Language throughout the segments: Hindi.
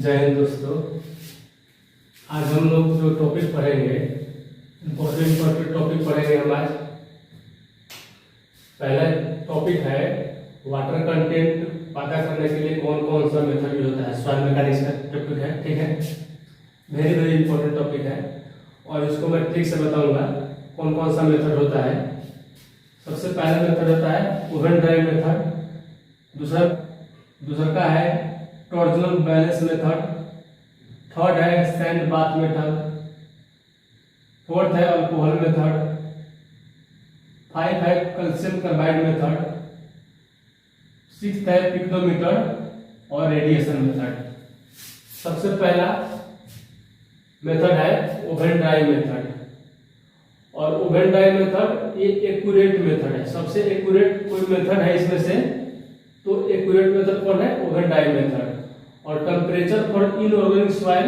जय हिंद दोस्तों। आज हम लोग जो टॉपिक पढ़ेंगे, इम्पोर्टेंट टॉपिक पढ़ेंगे हम आज। पहला टॉपिक है वाटर कंटेंट पता करने के लिए कौन कौन सा मेथड यूज होता है। सॉइल मैकेनिक्स का टॉपिक है, ठीक है। वेरी इंपॉर्टेंट टॉपिक है और इसको मैं ठीक से बताऊंगा कौन कौन सा मेथड होता है। सबसे पहला मेथड होता है ओवन ड्राई मेथड। दूसरा का है टॉर्जनल बैलेंस मेथड। थर्ड है सैंड बाथ मेथड। फोर्थ है अल्कोहल मेथड। 5 है कैल्शियम कार्बाइड मेथड। 6 है पिक्लोमीटर और रेडिएशन मेथड। सबसे पहला मेथड है ओवन ड्राई मेथड। और ओवन ड्राई मेथड ये एक्यूरेट मेथड है। सबसे एक्यूरेट कोई मेथड है इसमें से तो एक्यूरेट मेथड कौन है? Oven dry method. और टेम्परेचर फॉर इनऑर्गेनिक सॉइल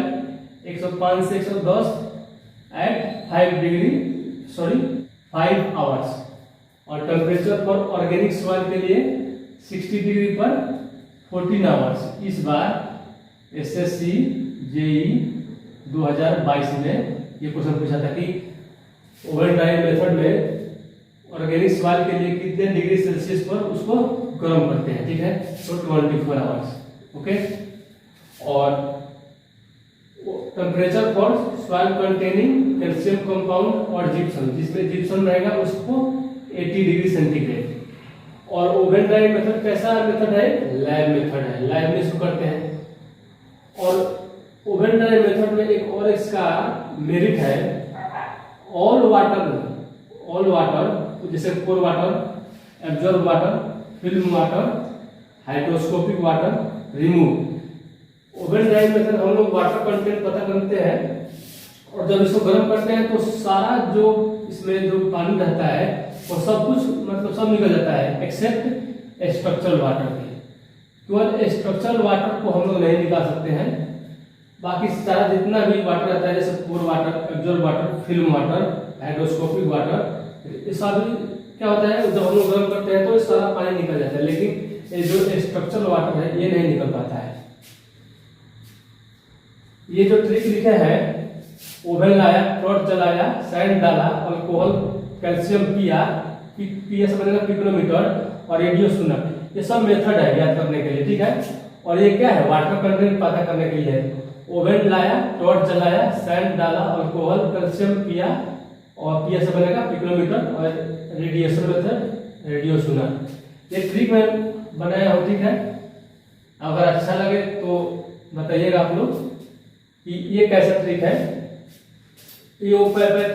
105 से 110 एट 5 आवर्स। और टेम्परेचर फॉर ऑर्गेनिक सॉइल के लिए 60 डिग्री पर 14 आवर्स। इस बार एसएससी जेई 2022 में ये क्वेश्चन पूछा था कि ओवन ड्राई मेथड में ऑर्गेनिक सॉइल के लिए कितने डिग्री सेल्सियस पर उसको गर्म करते हैं, ठीक है। तो 24 आवर्स, ओके। और temperature for soil containing calcium compound और जिप्सम, जिसमें जिप्सम रहेगा उसको 80 डिग्री सेंटीग्रेड। और ओवन ड्राई मेथड कैसा मेथड है? लैब मेथड है, लैब में इसको करते हैं। और ओवन ड्राई मेथड में एक और इसका मेरिट है, ऑल वाटर जैसे core water, absorb water, film water, hygroscopic water remove. Oven dry method हम लोग वाटर कंटेंट पता करते हैं और जब इसको गर्म करते हैं तो सारा जो इसमें जो पानी रहता है वो सब कुछ मतलब सब निकल जाता है एक्सेप्ट स्ट्रक्चरल वाटर के। केवल स्ट्रक्चरल वाटर को हम लोग नहीं निकाल सकते हैं, बाकी सारा जितना भी वाटर रहता है जैसे core water, absorb water, film water, hygroscopic water, ये सब क्या होता है जब हम लोग गर्म करते हैं तो सारा पानी निकल जाता है, लेकिन ये जो स्ट्रक्चरल वाटर है ये नहीं निकल पाता है। ये जो ट्रिक लिखे है, ओवन लाया, टॉर्च जलाया, सैंड डाला, अल्कोहल, कैल्शियम पिया, पीएस बनेगा पिकोमीटर और रेडियो सुना, ये सब मेथड है याद करने के लिए, ठीक है। और ये क्या है? वाटर कंटेंट पता करने के लिए है। ओवन लाया, टॉर्च जलाया, सैंड डाला, अल्कोहल, कैल्शियम पिया और पीएस बनेगा पिकोमीटर और रेडिएशन मेथड रेडियो सुना। ये ट्रिक मैं बनाया हूँ, ठीक है। अगर अच्छा लगे तो बताइएगा आप लोग कि ये कैसा ट्रिक है। ये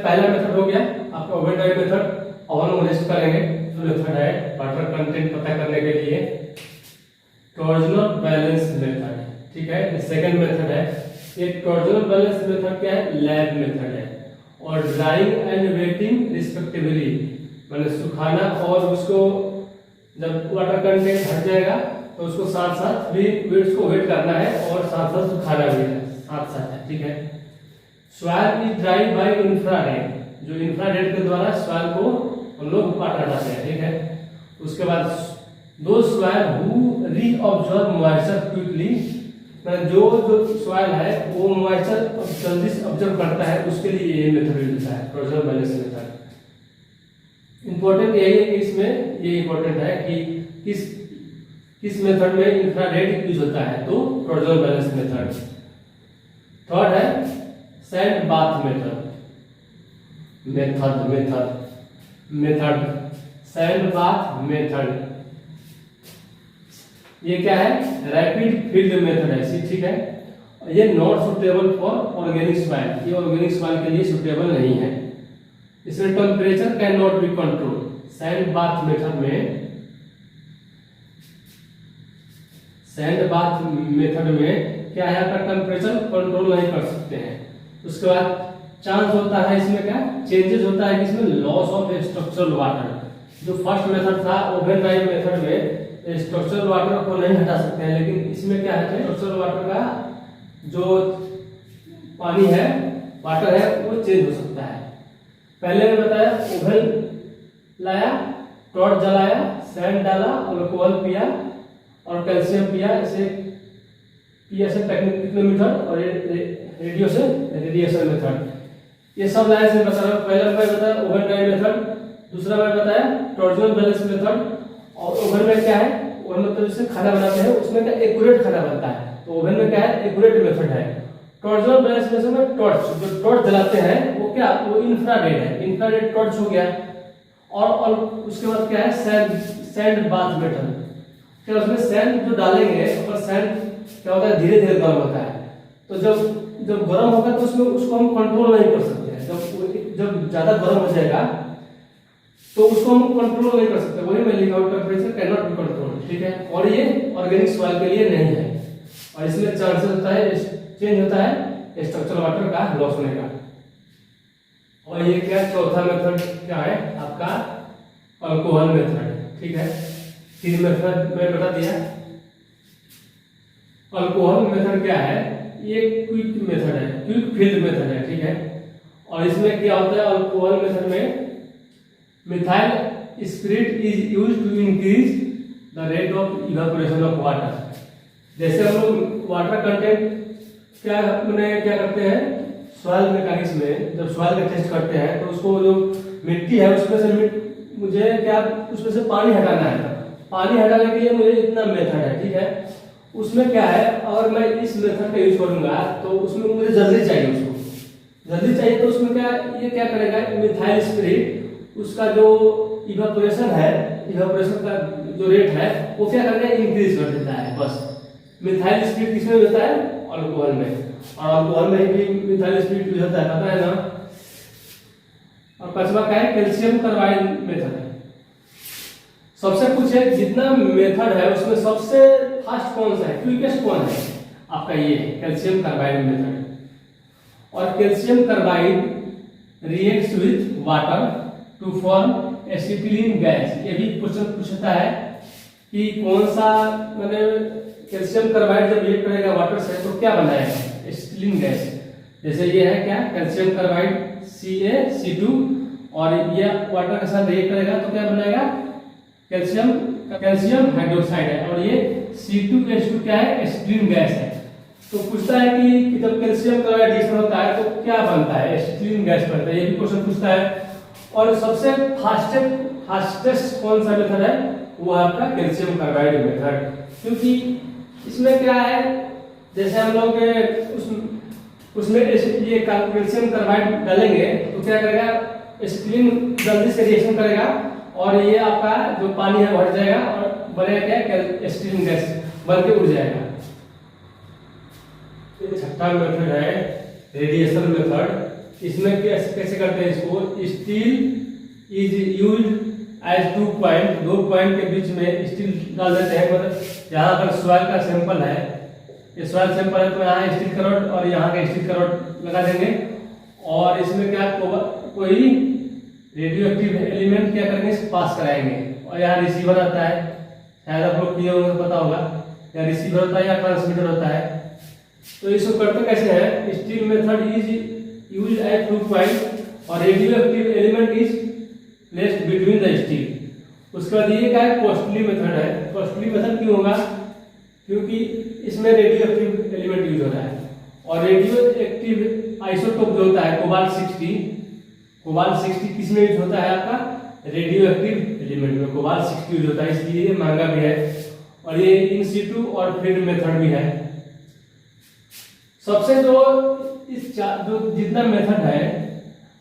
पहला मेथड हो गया आपका ओवन ड्राई मेथड। अब हम लोग लिस्ट करेंगे जो मेथड है वाटर कंटेंट पता करने के लिए, टॉर्जनल बैलेंस मेथड, ठीक है। सेकंड मेथड है ये टॉर्जनल बैलेंस मेथड क्या है? लैब मेथड है। और ड्राइंग एंड वेटिंग रिस्पेक्टिवली, मैंने सुखाना और उसको जब वाटर कंटेंट हट जाएगा तो उसको साथ साथ भी उसको वेट करना है और साथ साथ सुखाना भी है, साथ साथ है, ठीक है। Soil is dry by infrared, जो इंफ्रारेड के द्वारा सॉइल को हम लोग पाट हटाते हैं, ठीक है। उसके बाद दो soil who reabsorb moisture quickly, जो सॉइल है वो मॉइस्चर जल्दी से ऑब्जर्व करता है, उसके लिए ये मेथड यूज होता है टॉर्जनल बैलेंस मेथड। इंपॉर्टेंट यही है कि इसमें ये इंपॉर्टेंट है कि किस मेथड में इंफ्रारेड यूज होता है, तो टॉर्जनल बैलेंस मेथड। थर्ड है sand bath method. Sand bath method ये क्या है? रैपिड फील्ड मेथड है, ठीक है। ये not suitable for organic soil, ये ऑर्गेनिक सॉइल के लिए सुटेबल नहीं है। इसमें temperature can not be control. Sand bath method में क्या है? आपका टेम्परेचर कंट्रोल नहीं कर सकते हैं। उसके बाद चांस होता है इसमें क्या चेंजेस होता है कि इसमें लॉस ऑफ स्ट्रक्चरल वाटर। जो फर्स्ट मेथड था ओवन ड्राई मेथड में स्ट्रक्चरल वाटर को नहीं हटा सकते हैं, लेकिन इसमें क्या है स्ट्रक्चरल वाटर का जो पानी है, वाटर है, वो चेंज हो सकता है। पहले मैं बताया ओवन लाया, टॉर्च जलाया, सैंड डाला, अल्कोहल पिया और कैल्शियम पिया, इसे पीएसएम पिकोमीटर और रेडियो से रेडिएशन मेथड। ये सब लाइन से बता रहा हूँ। पहला मैं बताया ओवन ड्राई मेथड, दूसरा मैं बताया टॉर्जनल बैलेंस मेथड। और ओवन में क्या है, ओवन मतलब जिससे खाना बनाते हैं उसमें क्या एक्यूरेट खाना बनता है, तो ओवन में क्या है एक्यूरेट मेथड है। टॉर्जनल बैलेंस मेथड में टॉर्च, जो टॉर्च जलाते हैं वो क्या, वो इंफ्रारेड है, इंफ्रारेड टॉर्च हो गया। और उसके बाद क्या है सैंड बाथ मेथड। क्या उसमें सैंड जो डालेंगे और सैंड क्या होता है धीरे धीरे गर्म होता है, तो जब गर्म होगा तो उसमें उसको हम कंट्रोल नहीं कर सकते हैं। जब ज्यादा गर्म हो जाएगा तो उसको हम कंट्रोल नहीं कर सकते, वही मैं लिखा हूं temperature can not be control, ठीक है। और ये ऑर्गेनिक सॉइल के लिए नहीं है, और इसमें चांसेस होता है चेंज होता है स्ट्रक्चरल वाटर का लॉस होने का। और ये क्या चौथा मेथड क्या है आपका अल्कोहल मेथड, ठीक है। 3 मेथड मैं बता दिया। अल्कोहल मेथड क्या है, ये क्विक मेथड है, क्विक फील्ड मेथड है, ठीक है। और इसमें क्या होता है अल्कोहल मेथड में methyl spirit is used to increase the rate of evaporation of water. जैसे हम लोग वाटर कंटेंट क्या करते हैं सॉइल मैकेनिक्स में, जब सॉइल का टेस्ट करते हैं तो उसको जो मिट्टी है उसमें से मुझे क्या उसमें से पानी हटाना है। पानी हटाने के लिए मुझे इतना मेथड है, ठीक है। उसमें क्या है, अगर मैं इस मेथड का यूज करूंगा तो उसमें मुझे जल्दी चाहिए, उसको जल्दी चाहिए तो उसमें क्या ये क्या करेगा मिथाइल स्पिरिट उसका जो इवेपोरेशन है, इवेपोरेशन का जो रेट है वो क्या करेगा इंक्रीज कर देता है। बस मिथाइल स्पिरिट किसमें होता है अल्कोहल में, और अल्कोहल में भी मिथाइल स्पिरिट यूज होता है, पता है ना। और पांचवा क्या है कैल्शियम कार्बाइड मेथड। सबसे पूछे जितना मेथड है उसमें सबसे फास्ट कौन सा है, क्विकेस्ट कौन है, आपका ये कैल्शियम कार्बाइड मेथड। और calcium carbide reacts with water to form acetylene gas. ये भी क्वेश्चन पूछता है कि कौन सा मैंने कैल्शियम कार्बाइड जब रिएक्ट करेगा वाटर से तो क्या बनाएगा एसिटिलीन गैस। जैसे ये है क्या कैल्शियम कार्बाइड CaC2, और ये वाटर के साथ रिएक्ट करेगा तो क्या बनाएगा कैल्शियम हाइड्रोक्साइड है, और ये C2H2 क्या है एसिटिलीन गैस है। तो पूछता है कि जब कैल्शियम क्लोराइड रिएक्शन होता है तो क्या बनता है एसिटिलीन गैस बनता है, ये भी क्वेश्चन पूछता है। और सबसे फास्टेस्ट कौन सा मेथड है वो आपका कैल्शियम कार्बाइड मेथड, क्योंकि इसमें क्या है जैसे हम लोग उसमें ये कैल्शियम कार्बाइड डालेंगे तो क्या करेगा एसिटिलीन जल्दी से रिएक्शन करेगा और ये आपका जो पानी है बढ़ जाएगा और बनेगा क्या एसिटिलीन गैस बन के उड़ जाएगा। छठा मेथड है रेडिएशन मेथड। इसमें कैसे करते हैं इसको, steel is used as 2 point के बीच में स्टील डाल देते हैं। मतलब यहाँ पर सॉइल का सैंपल है, ये सॉइल सैंपल है तो यहाँ स्टील का रॉड और यहाँ का स्टील का रॉड लगा देंगे, और इसमें क्या कोई रेडियो एक्टिव एलिमेंट क्या करेंगे पास कराएंगे, और यहाँ रिसीवर आता है, शायद आप लोग किए होंगे पता होगा, या रिसीवर होता है या ट्रांसमीटर होता है। तो इसको करते कैसे है, steel method is used at 2 point और radioactive element is placed between the steel. उसके बाद ये क्या है कॉस्टली मेथड है। कॉस्टली मेथड क्यों होगा, क्योंकि इसमें रेडियो एक्टिव एलिमेंट यूज होता है, और रेडियो एक्टिव आइसोटोप जो होता है कोबाल्ट 60 किसमें यूज होता है आपका रेडियो एक्टिव एलिमेंट में कोबाल्ट 60 यूज होता है, इसलिए ये महंगा भी है, और ये इन सीटू और फील्ड मेथड भी है। सबसे जो जितना मेथड है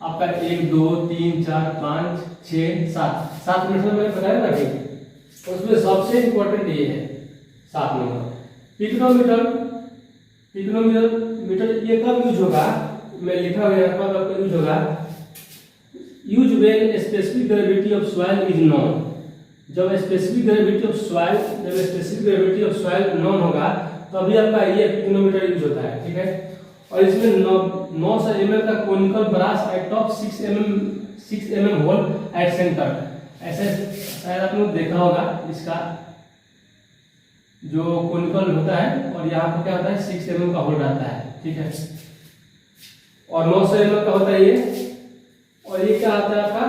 आपका 1 2 3 4 5 6 7 मेथड मैंने बताया ना अभी, उसमें सबसे इंपॉर्टेंट ये है 7 नंबर पिकोमीटर। ये कब यूज होगा, मैं लिखा हुआ है कब आपका यूज होगा, use when specific gravity of soil is known. जब specific gravity of soil known होगा तभी आपका ये पिकोमीटर यूज होता है, ठीक है। और इसमें 900 ml का conical brass at top 6 mm hole at centre, ऐसे शायद आप लोग देखा होगा इसका जो कोनिकल होता है, और यहाँ पर क्या होता है 6 mm का होल रहता है, ठीक है। और 900 ml का होता है ये, और ये क्या आता है आपका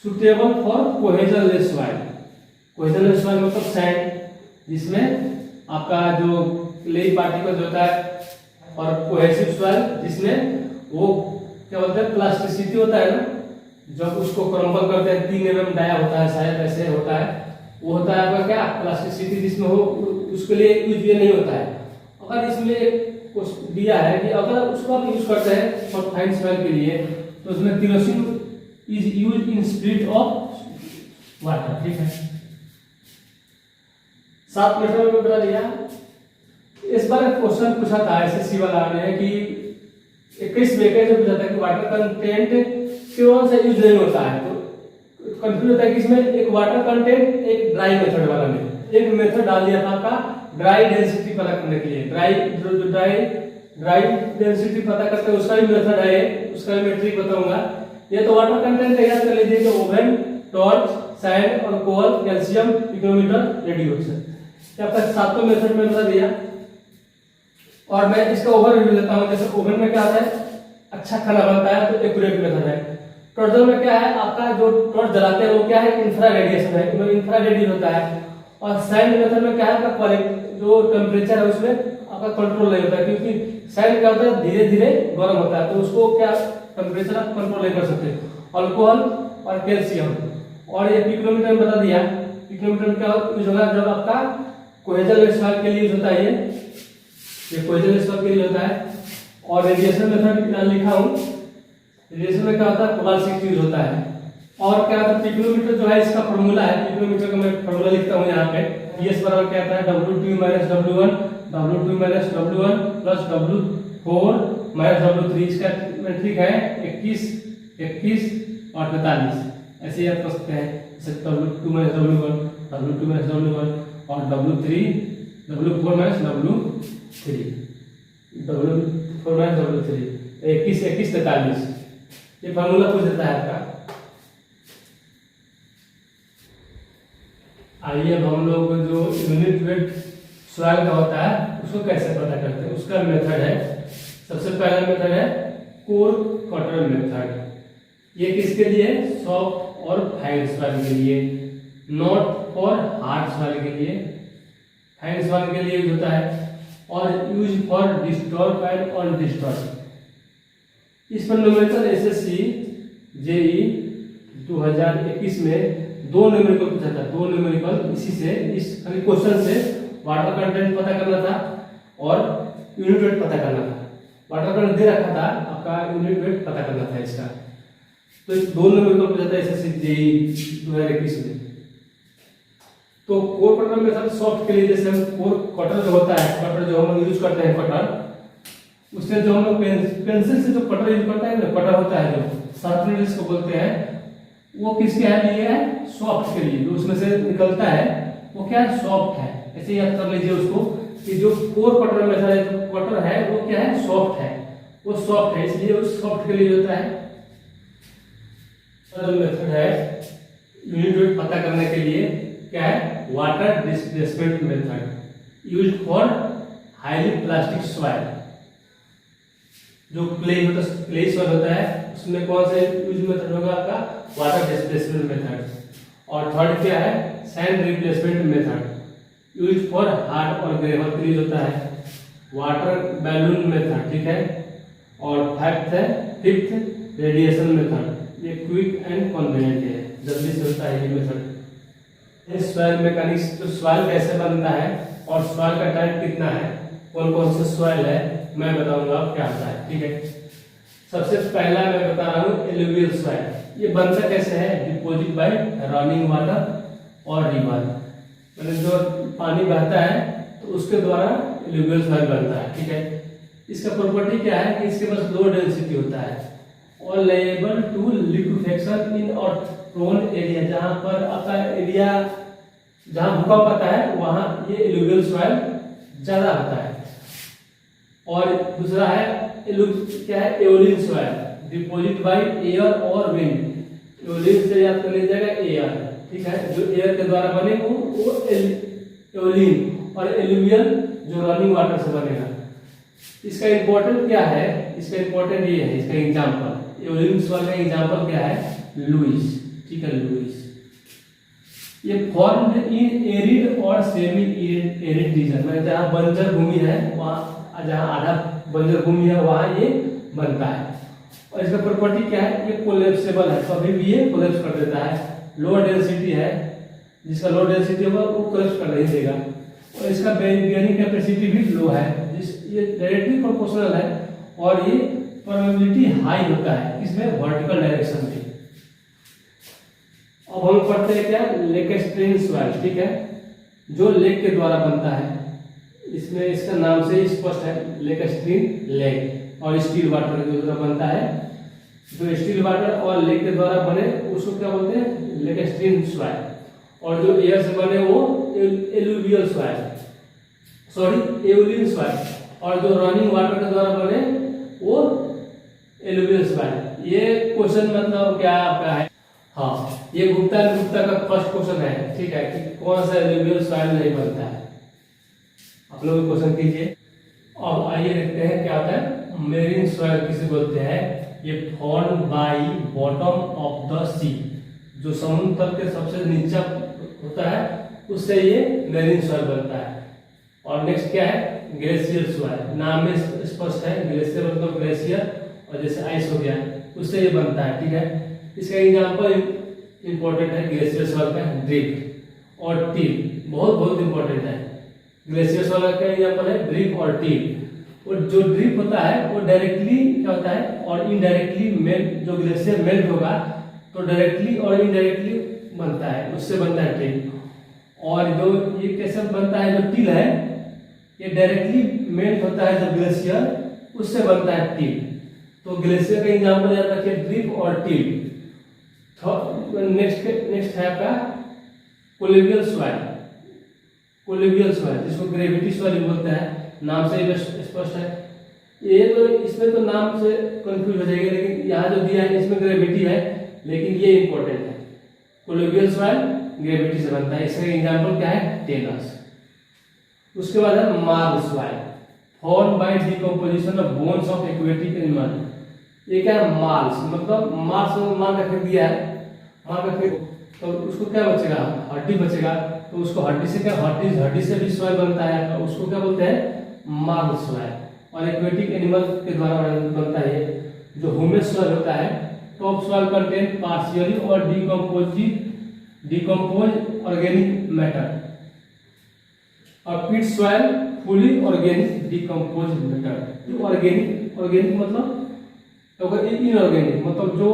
सुटेबल फॉर कोहेजनलेस सॉइल। कोहेजनलेस सॉइल मतलब सैंड जिसमें आपका जो क्लेई पार्टिकल होता है, और कोहेसिव सॉइल जिसमें वो क्या बोलते हैं प्लास्टिसिटी होता है ना, जब उसको क्रम्बल करते हैं 3 mm डाया होता है शायद ऐसे होता है, वो होता है आपका क्या प्लास्टिसिटी जिसमें हो, उसके लिए यूज ये नहीं होता है। अगर इसमें कुछ दिया है कि अगर उसको आप यूज करते हैं सॉफ्ट सॉइल के लिए तो उसमें kerosene is use in split of water, ठीक है। 7 मीटर में बता दिया। इस बार एक क्वेश्चन पूछा था एसएससी वाला ने कि 21 में कैसे पूछा था कि वाटर कंटेंट कौन सा यूज नहीं होता है, तो कंफ्यूज होता है कि इसमें एक वाटर कंटेंट एक ड्राई मेथड वाला में एक मेथड डाल दिया था आपका ड्राई डेंसिटी पता करने के लिए। ड्राई डेंसिटी पता करते हैं उसका भी मेथड है, उसका भी मैं ट्रिक बताऊंगा। ये तो वाटर कंटेंट याद कर लीजिए कि ओवन, टॉर्च, सैंड और कोल, कैल्शियम, पिकोमीटर, रेडिएशन, ये आपका 7 मेथड में बता दिया। और मैं इसका ओवरव्यू लेता हूं। जैसे ओवन में क्या होता है, अच्छा खाना बनता है तो एक्यूरेट मेथड है। टॉर्च में क्या है, आपका जो टॉर्च जलाते हैं वो क्या है इंफ्रारेडिएशन है, इंफ्रारेड होता है। और सैंड मेथड में क्या है, आपका जो टेम्परेचर है उसमें आपका कंट्रोल नहीं होता है, क्योंकि सैंड क्या होता है धीरे धीरे गर्म होता है, तो उसको क्या टेम्परेचर आप कंट्रोल नहीं कर सकते। अल्कोहल और कैल्शियम। और ये पिकोमीटर में बता दिया, पिकोमीटर क्या यूज होगा जब आपका कोहेजन सॉइल के लिए यूज होता है, ये कोहेजन सॉइल के लिए होता है। और रेडिएशन मेथड लिखा हूं, रेडिएशन में क्या होता है पोलर यूज होता है। और क्या होता है पिकोमीटर जो है इसका फार्मूला है, पिकोमीटर का मैं फार्मूला लिखता हूं यहाँ पे। PS बराबर क्या आता है W2 - W1 W2 - W1 plus W4 - W3। इसका ठीक है 21 21 और 45 ऐसे याद कर सकते हैं। जैसे W2 - W1 W2 - W1 और W3 W4 - W3 W4 - W3 21 21 43 ये फार्मूला पूछ देता है आपका। आइए अब हम लोग जो यूनिट वेट सॉइल का होता है उसको कैसे पता करते हैं, उसका मेथड है। सबसे पहला मेथड है कोर कटर मेथड। ये किसके लिए, सॉफ्ट और फाइन सॉइल के लिए, नॉट फॉर हार्ड सॉइल के लिए, फाइन सॉइल के लिए यूज होता है। और यूज फॉर डिस्टॉर्ब एंड अनडिस्टॉर्ब। इस पर न्यूमेरिकल एसएससी जेई 2021 में 2 न्यूमेरिकल पूछा था, 2 न्यूमेरिकल इसी से इस क्वेश्चन से वाटर कंटेंट पता करना था और यूनिट वेट पता करना था। वाटर कंटेंट दे रखा था, आपका यूनिट वेट पता करना था इसका। तो इस 2 न्यूमेरिकल पूछा था एसएससी जेई 2021 में। तो कोर कटर मेथड सॉफ्ट के लिए, जैसे हम कोर कटर जो होता है, कटर जो हम यूज करते हैं कटर, उससे जो हम लोग पेंसिल से जो कटर यूज करते हैं ना, कटर होता है जो शार्पनर जिसको बोलते हैं, वो किसके लिए है, सॉफ्ट के लिए। जो उसमें से निकलता है वो क्या है, सॉफ्ट है। ऐसे याद कर लीजिए उसको कि जो कोर कटर मेथड है, जो कटर है वो क्या है, सॉफ्ट है, वो सॉफ्ट है, इसलिए उस सॉफ्ट के लिए होता है। जो मेथड है यूनिट वेट पता करने के लिए क्या है, water displacement method used for highly plastic soil. जो क्ले सॉइल होता है उसमें कौन सा यूज मेथड होगा आपका, वाटर डिस्प्लेसमेंट मेथड। और थर्ड क्या है, sand replacement method use for hard और ग्रेवल के लिए होता है, वाटर बैलून मेथड, ठीक है। और फिफ्थ रेडिएशन मेथड, ये क्विक एंड कन्वीनिएंट है, जल्दी से होता है ये मेथड। इस सॉइल मैकेनिक्स, तो सॉइल कैसे बनता है और सॉइल का टाइप कितना है, कौन कौन से सॉइल है, मैं बताऊंगा क्या होता है, ठीक है। सबसे पहला मैं बता रहा हूँ एलुवियल सॉइल। ये बनता कैसे है, डिपोजिट बाय रनिंग वाटर और रिवर, मतलब जो पानी बहता है तो उसके द्वारा एलुवियल सॉइल बनता है, ठीक है। इसका प्रॉपर्टी क्या है कि इसके पास लो डेंसिटी होता है और liable to liquefaction in earth prone area. जहां पर आपका एरिया जहां भूकंप आता है वहां ये एलुवियल सॉइल ज्यादा होता है। और दूसरा है क्या है, aeolian soil, deposit by air और विंड। एओलियन से याद कर लीजिएगा एयर, ठीक है, जो एयर के द्वारा बने वो एओलियन, और एलुवियल जो रनिंग वाटर से बनेगा। इसका इंपॉर्टेंट क्या है, इसका इंपॉर्टेंट ये है, इसका एग्जांपल एओलियन सॉइल का एग्जांपल क्या है, लुइस, ठीक है, लुइस। ये फॉर्म इन एरिड और सेमी एरिड रीजन में, जहाँ बंजर भूमि है वहाँ, जहाँ आधा बंजर भूमि है वहाँ ये बनता है। और इसका प्रॉपर्टी क्या है, ये कोलेप्सिबल है, कभी भी ये कोलेप्स कर देता है। लो डेंसिटी है, जिसका लो डेंसिटी होगा वो कोलेप्स कर नहीं देगा। और इसका बेयरिंग कैपेसिटी भी लो है, ये डायरेक्टली प्रोपोर्शनल है। और ये परमेबिलिटी हाई होता है, इसमें वर्टिकल डायरेक्शन में। अब हम पढ़ते हैं क्या, लेकेस्ट्रीन सॉइल, ठीक है, जो लेक के द्वारा बनता है। इसमें इसका नाम से स्पष्ट है, लेकेस्ट्रीन लेक। और स्टील वाटर के द्वारा बनता है, जो स्टील वाटर और लेक के द्वारा बने उसको क्या बोलते हैं, लेकेस्ट्रीन सॉइल। और जो एयर से बने वो alluvial soil, sorry aeolian soil. और जो रनिंग वाटर के द्वारा बने वो एलुवियल सॉइल। ये क्वेश्चन मतलब क्या आपका है, हाँ, ये गुप्ता का फर्स्ट क्वेश्चन है, ठीक है, कि कौन सा एलुवियल सॉइल नहीं बनता है। आप लोग क्वेश्चन कीजिए। अब आइए देखते हैं क्या होता है मेरीन सॉइल किसे बोलते हैं। ये form by bottom of the sea, जो समुद्र तल के सबसे नीचा होता है उससे ये मेरीन सॉइल बनता है। और नेक्स्ट क्या है, ग्लेशियर सॉइल। नाम में स्पष्ट है, ग्लेशियर मतलब ग्लेशियर, और जैसे आइस हो गया उससे ये बनता है, ठीक है। इसका एग्जांपल इंपॉर्टेंट है ग्लेशियर सॉइल का, ड्रिफ्ट और टील, बहुत इंपॉर्टेंट है। ग्लेशियर सॉइल का एग्जांपल है ड्रिफ्ट और टील। और जो ड्रिफ्ट होता है वो डायरेक्टली क्या होता है और इनडायरेक्टली मेल्ट, जो ग्लेशियर मेल्ट होगा तो डायरेक्टली और इनडायरेक्टली बनता है, उससे बनता है टील। और जो ये कैसे बनता है, जो टील है ये डायरेक्टली मेल्ट होता है जो ग्लेशियर, उससे बनता है टील। तो ग्लेशियर का एग्जांपल याद रखिए, ड्रिफ्ट और टील। नेक्स्ट है आपका कोलेबियल सॉइल। कोलेबियल सॉइल जिसको ग्रेविटी सॉइल बोलते हैं, नाम से ही स्पष्ट है। ये तो इसमें तो नाम से कंफ्यूज हो जाएगा, लेकिन यहाँ जो दिया है इसमें ग्रेविटी है, लेकिन ये इंपॉर्टेंट है। कोलेबियल सॉइल ग्रेविटी से बनता है। इसका एग्जांपल क्या है, टेलस। उसके बाद है मार्ग soil, form by decomposition of bones of aquatic animal. ये क्या है, मार्स, मतलब मार्स में मार का फेंक दिया है, मार का फेंक, तो उसको क्या बचेगा, हड्डी बचेगा। तो उसको हड्डी से क्या, हड्डी से भी सॉइल बनता है, तो उसको क्या बोलते हैं, मार्ग सॉइल। और एक्वेटिक एनिमल के द्वारा बनता है। जो ह्यूमस सॉइल होता है, टॉप सॉइल कंटेन पार्शियली और डिकम्पोज ऑर्गेनिक मैटर। और peat soil fully organic decompose matter. Organic मतलब इनऑर्गेनिक, मतलब जो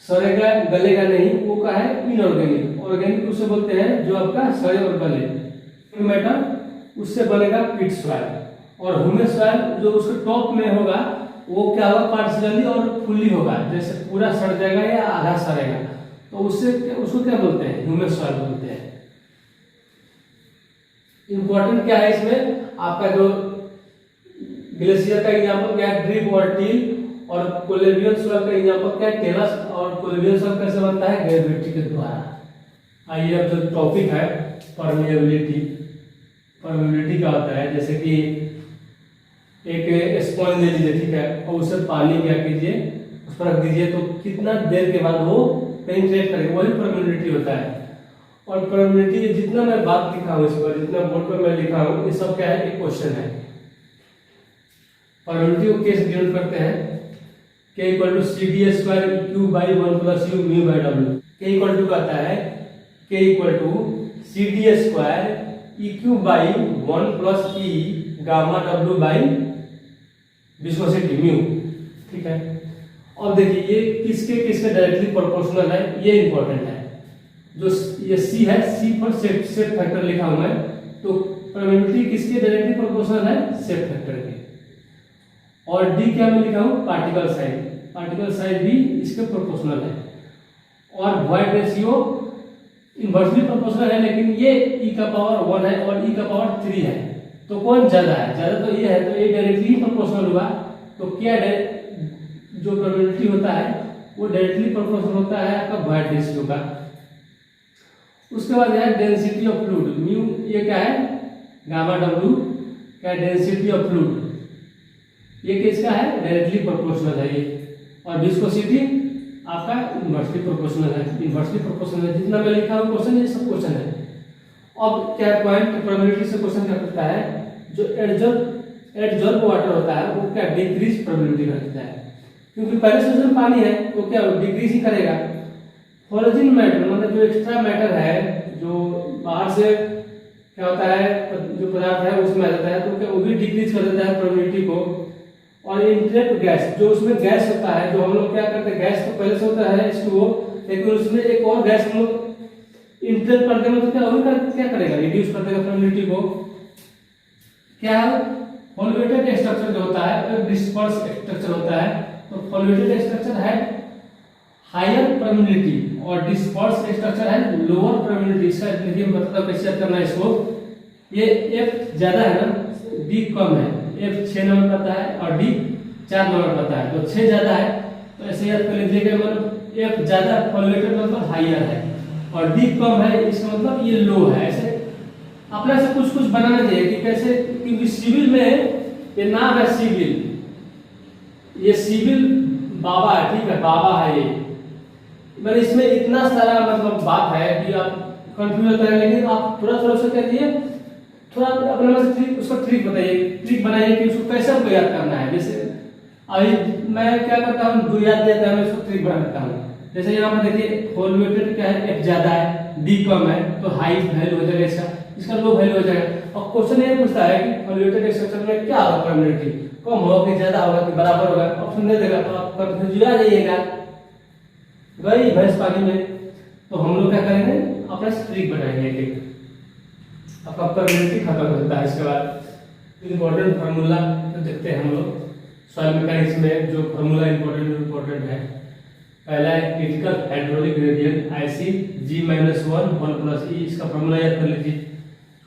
सड़ेगा गलेगा नहीं, वो का है इनऑर्गेनिक। ऑर्गेनिक उसे बोलते हैं जो आपका सड़े और गले। मैटर उससे बनेगा पिट सॉइल। और ह्यूमस सॉइल जो उसके टॉप में होगा वो क्या होगा, पार्शियली और फुल्ली होगा, जैसे पूरा सड़ जाएगा या आधा सड़ेगा, तो उसको क्या बोलते हैं, ह्यूमस सॉइल बोलते हैं। इंपॉर्टेंट क्या है इसमें, आपका जो ग्लेशियर का एग्जांपल क्या है, ड्रिफ्ट और टील। और कोलेबियल सॉइल का एग्जांपल क्या है, टेलस। और कोलेबियल सॉइल कैसे बनता है, ग्रेविटी के द्वारा। आइए अब जो टॉपिक है परमेबिलिटी। परमेबिलिटी क्या होता है, जैसे कि एक स्पंज ले लीजिए, ठीक है, और उससे पानी क्या कीजिए, उस पर रख दीजिए, तो कितना देर के बाद वो पेनिट्रेट करेगा, वही परमेबिलिटी होता है। और परमेबिलिटी जितना मैं बात लिखा हूँ इस पर, जितना बोर्ड पर मैं लिखा हूँ, ये सब क्या है, एक क्वेश्चन है। परमेबिलिटी को कैसे डिनोट करते हैं, K equal to CD² EQ by 1 plus U mu by W। K equal to कहता है K equal to CD² EQ by 1 plus E gamma W by viscosity mu, ठीक है। अब देखिए ये किसके डायरेक्टली प्रोपोर्शनल है, ये इंपॉर्टेंट है। जो ये C है, C पर सेट फैक्टर लिखा हुआ है, तो परमेबिलिटी किसके डायरेक्टली प्रोपोर्शनल है, सेट फैक्टर के। और D क्या मैं लिखा हूँ, पार्टिकल साइज भी इसके प्रोपोर्शनल है। और वॉइड रेशियो इनवर्सली प्रोपोर्शनल है, लेकिन ये E का पावर 1 है और E का पावर 3 है, तो कौन ज्यादा है, ज्यादा तो ये है, तो ये डायरेक्टली प्रोपोर्शनल हुआ। तो क्या जो प्रोबेबिलिटी होता है वो डायरेक्टली प्रोपोर्शनल होता है आपका वॉइड रेशियो का। उसके बाद है डेंसिटी ऑफ फ्लूइड, म्यू ये क्या है, गामा W क्या डेंसिटी ऑफ फ्लूइड, ये किसका है, डायरेक्टली प्रोपोर्शनल है ये। और विस्कोसिटी आपका इन्वर्सली प्रोपोर्शनल है। इन्वर्सली प्रोपोर्शनल है, जितना मैं लिखा हूँ क्वेश्चन, ये सब क्वेश्चन है। अब क्या पॉइंट प्रोबेबिलिटी से क्वेश्चन क्या करता है, जो एडजॉर्ब वाटर होता है वो क्या डिक्रीज प्रोबेबिलिटी रखता है, क्योंकि पहले से उसमें पानी है तो क्या डिक्रीज ही करेगा। फॉलोजिन मैटर मतलब जो एक्स्ट्रा मैटर है, जो बाहर से क्या होता है, जो पदार्थ है उसमें आ जाता है, तो क्या वो भी डिक्रीज कर देता है प्रोबेबिलिटी को। और इंटरेक्ट गैस, जो उसमें गैस होता है, जो हम लोग क्या करते हैं, गैस तो पहले से होता है H2O, लेकिन उसमें एक और गैस हम लोग इंटरेक्ट करते हैं, तो क्या वो क्या करेगा, रिड्यूस कर देगा प्रोबेबिलिटी को। क्या फॉलोवेटेड स्ट्रक्चर जो होता है और डिस्पर्स स्ट्रक्चर होता है, तो फॉलोवेटेड स्ट्रक्चर है हायर प्रोबेबिलिटी और डिस्पर्स स्ट्रक्चर है लोअर प्रोबेबिलिटी। इसका देखिए मतलब कैसे याद करना है इसको। ये F ज्यादा है ना, D कम है, F 6 नंबर पाता है और D 4 नंबर पाता है, तो 6 ज्यादा है, तो ऐसे याद कर लीजिएगा, मतलब F ज्यादा फॉलोवेटेड मतलब हायर है और D कम है, इसका मतलब ये लो है। ऐसे अपने से कुछ कुछ बनाना चाहिए कि कैसे, क्योंकि सिविल में ये नाम है सिविल, ये सिविल बाबा है, ठीक है, बाबा है ये, मतलब इसमें इतना सारा मतलब बात है कि आप कंफ्यूज होता है, लेकिन आप थोड़ा थोड़ा सा करिए, थोड़ा अपने मन से ट्रिक, उसका ट्रिक बताइए, ट्रिक बनाइए कि उसको कैसे हमको याद करना है। जैसे अभी मैं क्या करता हूँ, जो याद देता है मैं उसको ट्रिक बनाता हूँ। जैसे यहाँ पर देखिए फॉलोवेटेड क्या है, F ज्यादा है, D कम है, तो हाई वैल्यू हो जाएगा इसका लो वैल्यू हो जाएगा। और क्वेश्चन ये पूछता है कि फॉलोवेटेड स्ट्रक्चर में क्या होगा, प्रोबेबिलिटी कम होगा कि ज्यादा होगा कि बराबर होगा, ऑप्शन दे देगा, तो आप कंफ्यूज आ जाइएगा, गई भैंस पानी में। तो हम लोग क्या करेंगे, अपना ट्रिक बनाएंगे एक, आपका प्रोबेबिलिटी खत्म होता है। इसके बाद इम्पोर्टेंट फार्मूला तो देखते हैं हम लोग, सॉइल मैकेनिक्स में जो फार्मूला इम्पोर्टेंट है, पहला है critical hydraulic gradient IC(G-1 1 + E), इसका फार्मूला याद कर लीजिए।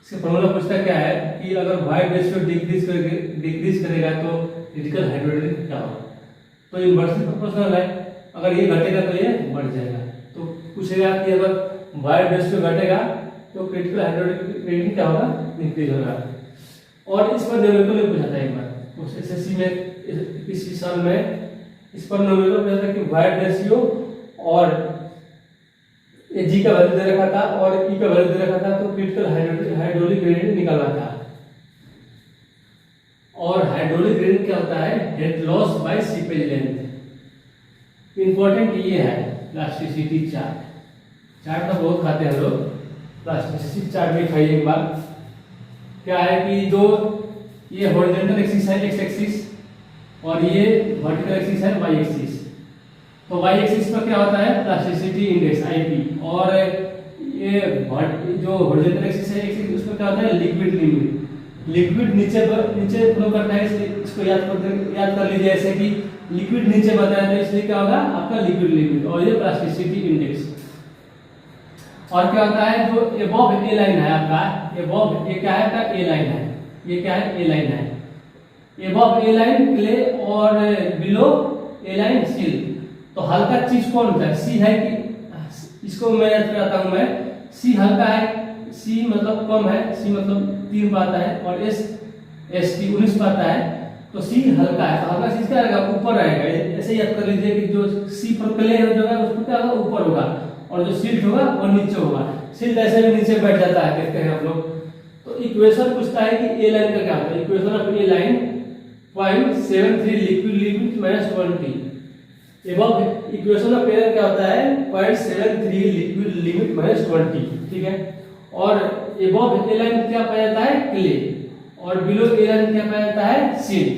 इसका फार्मूला पूछता क्या है कि अगर वाइड रेशियो डिक्रीज करेगा तो क्रिटिकल हाइड्रोलिक क्या होगा, तो इन्वर्सली प्रोपोर्शनल है, अगर ये घटेगा तो ये बढ़ जाएगा। तो पूछेगा कि अगर वाइड रेशियो घटेगा तो क्रिटिकल हाइड्रोलिक ग्रेडियंट क्या होगा, इंक्रीज होगा। और इस पर न्यूमेरिकल भी पूछा था एक बार उस एसएससी में इसी साल में, इस पर न्यूमेरिकल पूछा था कि वाइड रेशियो और ये G का वैल्यू दे रखा था और E का वैल्यू दे रखा था, तो क्रिटिकल हाइड्रोलिक ग्रेडियंट निकालना था। और हाइड्रोलिक ग्रेडियंट क्या होता है, head loss by seepage length. Important ये है प्लास्टिसिटी चार्ट तो बहुत खाते हैं लोग, प्लास्टिसिटी चार्ट भी खाइए एक बार। क्या है कि जो ये हॉरिजॉन्टल एक्सिस है x एक्सिस और ये वर्टिकल एक्सिस है y एक्सिस, तो y एक्सिस पर क्या होता है प्लास्टिसिटी इंडेक्स IP, और ये जो हॉरिजॉन्टल एक्सिस है x एक्सिस, उस पर क्या होता है लिक्विड लिमिट। लिक्विड नीचे फ्लो करता है, इसलिए इसको याद कर लीजिए ऐसे कि लिक्विड नीचे बताया, तो इसलिए क्या होगा आपका लिक्विड लिमिट, और ये प्लास्टिसिटी इंडेक्स। और क्या होता है जो एबव ए लाइन है आपका, एबव ये क्या है आपका ए लाइन है, ये क्या है ए लाइन है, एबव ए लाइन क्ले और बिलो ए लाइन सिल। तो हल्का चीज कौन होता है, सी है कि, इसको मैं याद कराता हूं मैं, सी हल्का है, सी मतलब कम है, सी मतलब 3 पाता है, और ST 19 पाता है, तो सी हल्का है, तो हल्का चीज क्या रहेगा ऊपर रहेगा। ऐसे याद कर लीजिए कि जो सी पर क्ले जो है उसको क्या होगा ऊपर होगा, और जो सिल्ट होगा वो नीचे होगा। सिल्ट ऐसे भी नीचे बैठ जाता है, कहते हैं आप लोग। तो इक्वेशन पूछता है कि ए लाइन का क्या होता है, equation of A line 0.73 liquid limit minus 20। Above equation of A line क्या होता है 0.73 लिक्विड लिमिट माइनस 20, ठीक है। और एबव ए लाइन क्या पाया जाता है क्ले, और बिलो ए लाइन क्या पाया जाता है सिल्ट।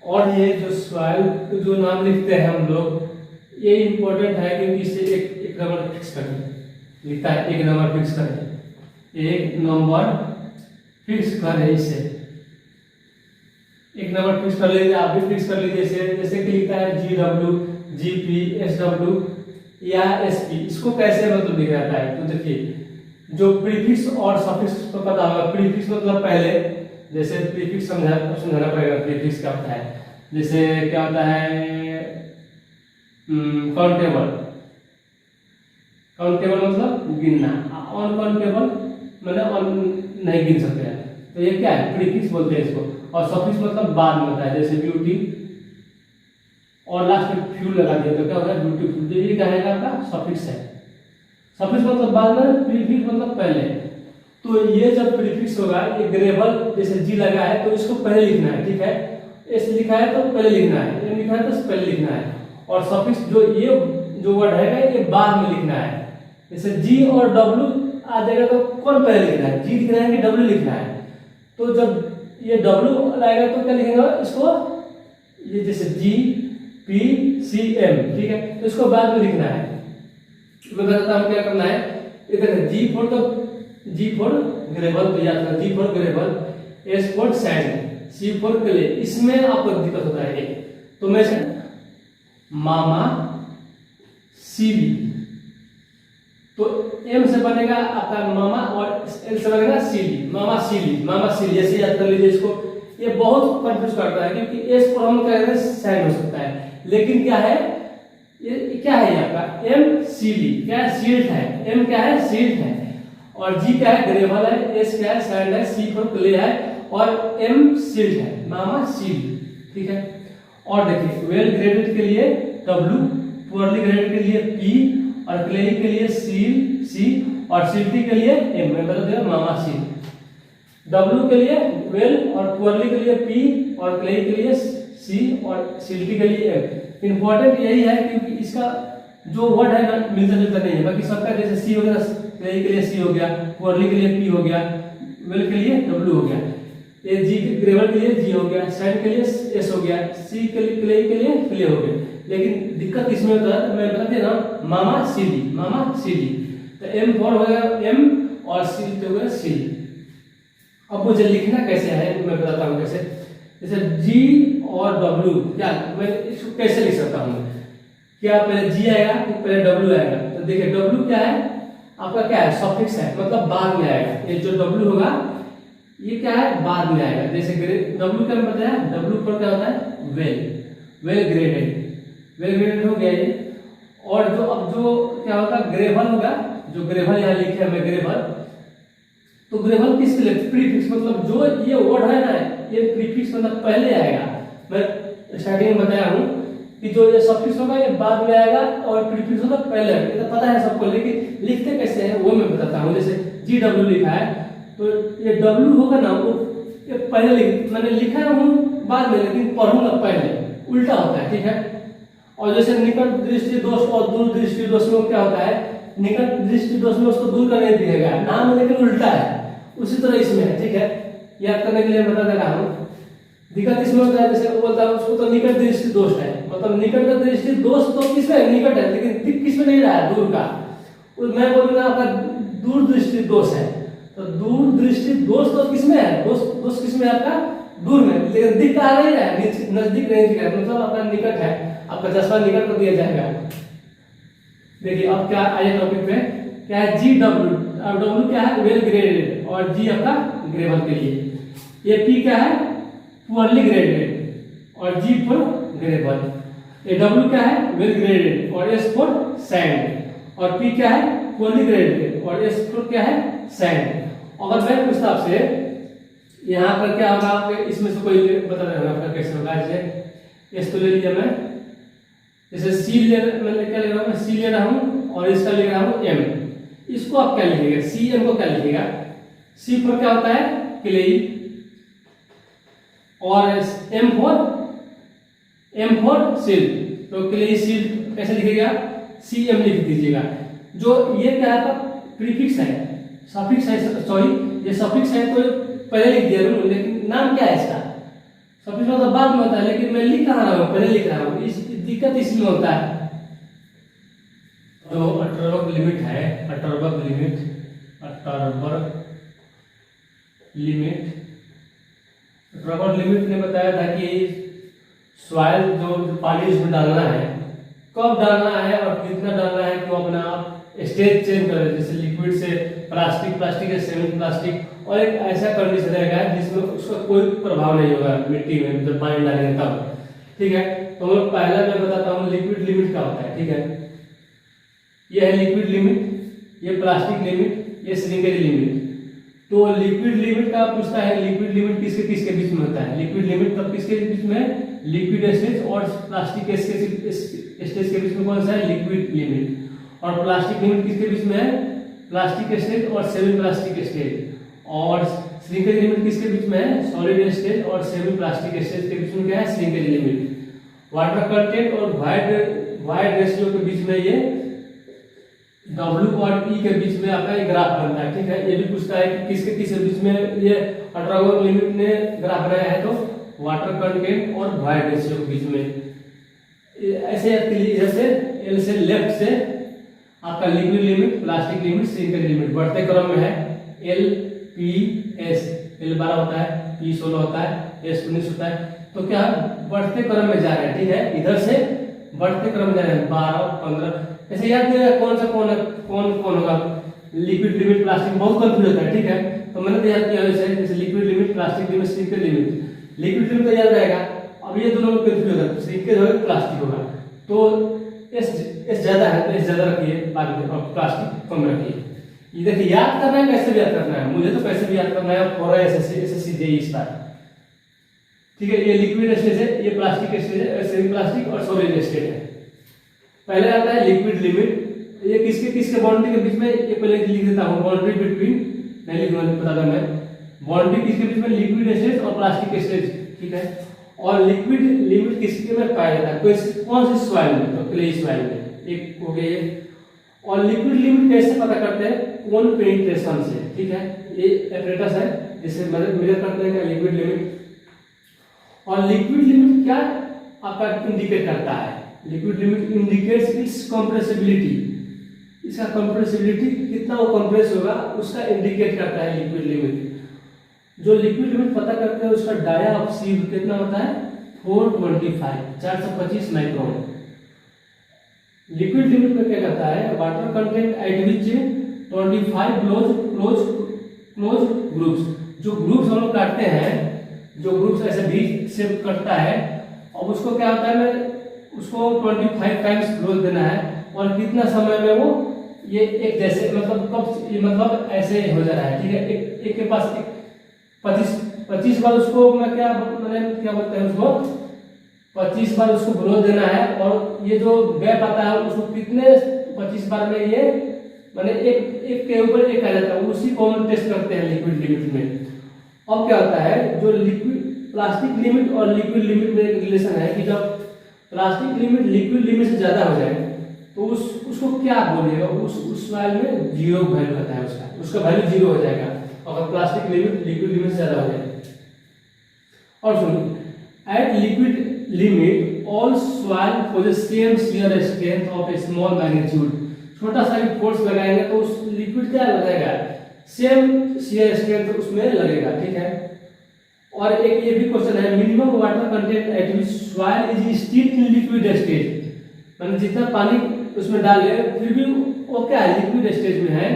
और ये जो सॉइल जो नाम लिखते हैं हम लोग, ये इंपॉर्टेंट है क्योंकि इसे एक नंबर फिक्स करें, लिखता है एक नंबर फिक्स करें, एक नंबर फिक्स करें, इसे एक नंबर फिक्स कर लीजिए, आप भी फिक्स कर लीजिए। जैसे कि लिखता है GW, GP, SW या SP, इसको कैसे मतलब लिखा जाता है, तो देखिए जो प्रीफिक्स और सफिक्स को पता होगा। प्रीफिक्स मतलब पहले, जैसे प्रीफिक्स समझाना पड़ेगा, प्रीफिक्स क्या होता है, जैसे क्या होता है काउंटेबल, काउंटेबल मतलब गिनना, अनकाउंटेबल मतलब नहीं गिन सकते हैं, तो ये क्या है प्रीफिक्स बोलते हैं इसको। और सफिक्स मतलब बाद में होता है, जैसे ब्यूटी और लास्ट में फ्यूल लगा दिया तो क्या होगा ब्यूटीफुल। तो ये क्या है आपका सफिक्स है। सफिक्स मतलब बाद में, प्रीफिक्स मतलब पहले। तो ये जब प्रीफिक्स होगा, ये ग्रेवल जैसे जी लगा है तो इसको पहले लिखना है, ठीक है। एस लिखा है तो पहले लिखना है, एम लिखा है तो पहले लिखना है, और सफिक्स जो ये जो वर्ड है ये बाद में लिखना है। जैसे जी और डब्ल्यू आ जाएगा तो कौन पहले लिखना है, जी लिखना है कि डब्ल्यू लिखना है। तो जब ये डब्ल्यू आएगा तो क्या लिखेंगे इसको, ये जैसे जी पी सी एम, ठीक है, तो इसको बाद में लिखना है। मैं बताता हूँ क्या करना है। इधर जी फॉर तो जी फॉर ग्रेवल, तो याद रखना G for gravel, S for sand, C for clay. इसमें आपको दिक्कत होता है। तो मैं मामा सीली, तो एम से बनेगा आपका मामा और एल से बनेगा सीली, मामा सीली, मामा सीली ऐसे याद कर लीजिए इसको। ये बहुत कंफ्यूज करता है क्योंकि एस को हम कह रहे हैं सैंड हो सकता है, लेकिन क्या है ये क्या है आपका एम सीली, क्या है सील्ट है, एम क्या है सील्ट है, और जी क्या है ग्रेवल है, एस क्या है सैंड है, सी फॉर क्ले है, और एम सील्ट है, मामा सीली, ठीक है। और देखिए वेल ग्रेडेड के लिए डब्ल्यू, पुअरली ग्रेडेड के लिए पी, और क्लेई के लिए सील सी, और सिल्टी के लिए एम। मैं बता दिया मामा सील। डब्ल्यू के लिए वेल और पुअरली के लिए पी, और क्लेई के लिए सी, और सिल्टी के लिए एम। इंपॉर्टेंट यही है क्योंकि इसका जो वर्ड है ना मिलता जुलता नहीं है, बाकी सबका जैसे सी हो गया, क्लेई के लिए सी हो गया, पुअरली के लिए पी हो गया, वेल के लिए डब्ल्यू हो गया, ये जी ग्रेवल के लिए जी हो गया, सैंड के लिए एस हो गया, सी के लिए क्ले के लिए क्ले हो गया। लेकिन दिक्कत इसमें होता है, मैं बता दिया ना मामा सीली, मामा सीली। तो एम फॉर हो गया एम और सी हो गया सीली। अब मुझे लिखना कैसे है मैं बताता हूँ कैसे। जैसे जी और डब्ल्यू, क्या मैं इसको कैसे लिख सकता हूँ, क्या पहले जी आएगा कि पहले डब्ल्यू आएगा। तो देखिए डब्ल्यू क्या है आपका, क्या है सफिक्स है, मतलब बाद में आएगा। ये जो डब्ल्यू होगा ये क्या है बाद में आएगा। जैसे डब्ल्यू क्या बताया, डब्ल्यू पर क्या होता है well, well graded, well graded हो गया ये। और जो अब जो क्या होगा ग्रेवल होगा, जो ग्रेवल यहाँ लिखे हैं मैं ग्रेवल, तो ग्रेवल किसके लिए प्रीफिक्स, मतलब जो ये वर्ड है ना ये प्रीफिक्स मतलब पहले आएगा। मैं स्टार्टिंग में बताया हूँ कि जो ये सफिक्स होगा ये बाद में आएगा और प्रीफिक्स होगा पहले आएगा। ये तो पता है सबको, लेकिन लिखते कैसे हैं वो मैं बताता हूँ। जैसे जी डब्ल्यू लिखा है तो ये डब्ल्यू होगा ना वो ये पहले मैंने लिखा हूँ बाद में, लेकिन पढ़ूंगा पहले, उल्टा होता है, ठीक है। और जैसे निकट दृष्टि दोष और दूर दृष्टि दोष में क्या होता है, निकट दृष्टि दोष में उसको दूर करने दिएगा नाम, लेकिन उल्टा है। उसी तरह इसमें है, ठीक है, याद करने के लिए बता दे रहा हूँ। दिक्कत इसमें होता है, जैसे वो बोलता है उसको तो निकट दृष्टि दोष है, मतलब निकट का दृष्टि दोष तो किसमें है, निकट है, लेकिन दिख किसमें नहीं रहा है, दूर का। मैं बोलूंगा आपका दूर दृष्टि दोष है, तो दूर दृष्टि दोष तो किसमें है, दोष किसमें है आपका दूर में, लेकिन दिख कहाँ नहीं रहा है, नजदीक नहीं दिख रहा है, मतलब आपका निकट है, आपका चश्मा निकट कर दिया जाएगा। देखिए अब क्या आया टॉपिक पे, क्या है जी डब्ल्यू, अब डब्ल्यू क्या है वेल ग्रेडेड, और जी आपका ग्रेवल के लिए, ये पी क्या है पुअरली ग्रेडेड, और जी फॉर ग्रेवल, ये डब्ल्यू क्या है वेल ग्रेडेड, और एस फॉर सैंड, और पी क्या है पुअरली ग्रेडेड, और एस फॉर क्या है सैंड। अगर मैं पूछता आपसे यहाँ पर क्या होगा, आपके इसमें से कोई बता देना आपका कैसे होगा। जैसे एस तो ले लिया मैं, जैसे सी ले मैं क्या ले रहा हूँ, सी ले रहा हूँ और इसका ले रहा हूँ एम, इसको आप क्या लिखिएगा, सी एम को क्या लिखिएगा, सी फॉर क्या होता है क्लेई, और एम फॉर सील, तो क्लेई सील कैसे लिखिएगा, सी एम लिख दीजिएगा। जो ये क्या है प्रीफिक्स है, सफिक्स है, सॉरी ये सफिक्स है तो पहले लिख दिया, लेकिन नाम क्या है इसका, सफिक्स मतलब बाद में होता है, लेकिन मैं लिख कहाँ रहा हूँ, पहले लिख रहा हूँ, इस दिक्कत इसलिए होता है। तो अटरबर्ग लिमिट है, अटरबर्ग लिमिट, अटरबर्ग लिमिट ने बताया था कि सॉइल जो पानी इसमें डालना है, कब डालना है और कितना डालना है, तो अपना आप स्टेज चेंज कर, जैसे लिक्विड से प्लास्टिक, प्लास्टिक से सेमी प्लास्टिक, और एक ऐसा कंडीशन रहेगा जिसमें उसका कोई प्रभाव नहीं होगा मिट्टी में जब पानी डालेंगे तब, ठीक है। तो पहला मैं बताता हूँ लिक्विड लिमिट क्या होता है, ठीक है। ये है लिक्विड लिमिट, ये प्लास्टिक लिमिट, ये श्रिंकेज लिमिट। तो लिक्विड लिमिट का पूछता है, लिक्विड लिमिट किसके किसके बीच में होता है? लिक्विड लिमिट तब किसके बीच में? लिक्विड स्टेज और प्लास्टिक स्टेज के बीच में कौन सा है? Liquid limit. और प्लास्टिक लिमिट किसके बीच में है? प्लास्टिक स्टेज और सेमी प्लास्टिक स्टेज। और श्रिंकेज लिमिट किसके बीच में है? सॉलिड स्टेज और सेमी प्लास्टिक स्टेज के बीच में क्या है? Shrinkage limit. वाटर कंटेंट और वाइड रेशियो के बीच में ये W और E के बीच में आपका एक ग्राफ बनता है, ठीक है। ये भी पूछता है कि किसके किसके बीच में ये अल्ट्रावायलेट लिमिट ने ग्राफ बनाया है, तो वाटर कंटेंट और वाइड रेशियो के बीच में। ऐसे इधर से L से लेफ्ट से आपका liquid limit, plastic limit, shrinkage limit बढ़ते क्रम में है। L P S, L 12 होता है, P 16 होता है, S 19 होता है। तो क्या बढ़ते क्रम में जा रहे हैं, ठीक है। इधर से बढ़ते क्रम में जा रहे हैं 12 15। ऐसे याद किया कौन सा कौन होगा? लिक्विड लिमिट, प्लास्टिक, बहुत कंफ्यूज होता है, ठीक है। तो मैंने तो याद किया वैसे, जैसे liquid limit, plastic limit, shrinkage limit. Liquid limit तो याद रहेगा। अब ये दोनों में कंफ्यूज होगा, श्रिंकेज होगा प्लास्टिक होगा। तो एस ज्यादा है तो एस ज्यादा रखिए, बाद में और प्लास्टिक कम रखिए। ये देखिए याद करना है, कैसे भी याद करना है, मुझे तो कैसे भी याद करना है। और एसएससी जेईई इस बार, ठीक है। ये लिक्विड स्टेज है, ये प्लास्टिक स्टेज है, सेमी प्लास्टिक और सॉलिड स्टेज है। पहले आता है लिक्विड लिमिट। ये किसके किसके बाउंड्री के बीच में? ये पहले लिख देता हूं, बाउंड्री बिटवीन, नहीं लिखूंगा, बता दूं मैं। बाउंड्री किसके बीच में? लिक्विड स्टेज और प्लास्टिक स्टेज, ठीक है। और लिक्विड लिमिट किसके में पाया जाता है? कौन सी सॉइल में? तो क्ले सॉइल में, एक हो गया ये। और लिक्विड लिमिट कैसे पता करते हैं? कोन पेनिट्रेशन से, ठीक है। ये एपरेटस है जिससे मेजर करते हैं लिक्विड लिमिट। और लिक्विड लिमिट क्या आपका इंडिकेट करता है? Liquid limit indicates it's compressibility. इसका कंप्रेसिबिलिटी कितना वो कंप्रेस होगा उसका इंडिकेट करता है लिक्विड लिमिट। जो लिक्विड लिमिट पता करते हैं उसका डाया ऑफ सीव कितना होता है? 425 माइक्रोन। लिक्विड लिमिट में क्या कहता है? वाटर कंटेंट एट विच 25 क्लोज ग्रुप्स। जो ग्रुप्स हम लोग काटते हैं, जो ग्रुप्स ऐसे बीच से कटता है, अब उसको क्या होता है? उसको 25 टाइम्स क्लोज देना है। और कितना समय में वो ये एक जैसे मतलब कब ये मतलब ऐसे हो जा रहा है, ठीक है। एक के पास 25 बार उसको मैंने क्या बोलते हैं उसको 25 बार उसको ग्रोथ देना है। और ये जो गैप आता है उसको कितने 25 बार में ये मैंने एक के ऊपर एक आ जाता है, उसी को हम टेस्ट करते हैं लिक्विड लिमिट में। अब क्या होता है? जो लिक्विड प्लास्टिक लिमिट और लिक्विड लिमिट में एक रिलेशन है कि जब प्लास्टिक लिमिट लिक्विड लिमिट से ज्यादा हो जाए तो उसको क्या बोलेगा? उस वाल में जीरो वैल्यू आता है, उसका वैल्यू जीरो हो जाएगा अगर प्लास्टिक लिमिट लिक्विड लिमिट से ज्यादा हो जाए। और सुनिए, at liquid limit all soil possess same shear strength of a small magnitude. छोटा सा भी फोर्स लगाएंगे तो उस लिक्विड क्या हो जाएगा? सेम शियर स्ट्रेंथ उसमें लगेगा, ठीक है। और एक ये भी क्वेश्चन है, minimum water content eight which soil is still in liquid stage. मैंने जितना पानी उसमें डाले फिर भी वो क्या है? लिक्विड स्टेज में है।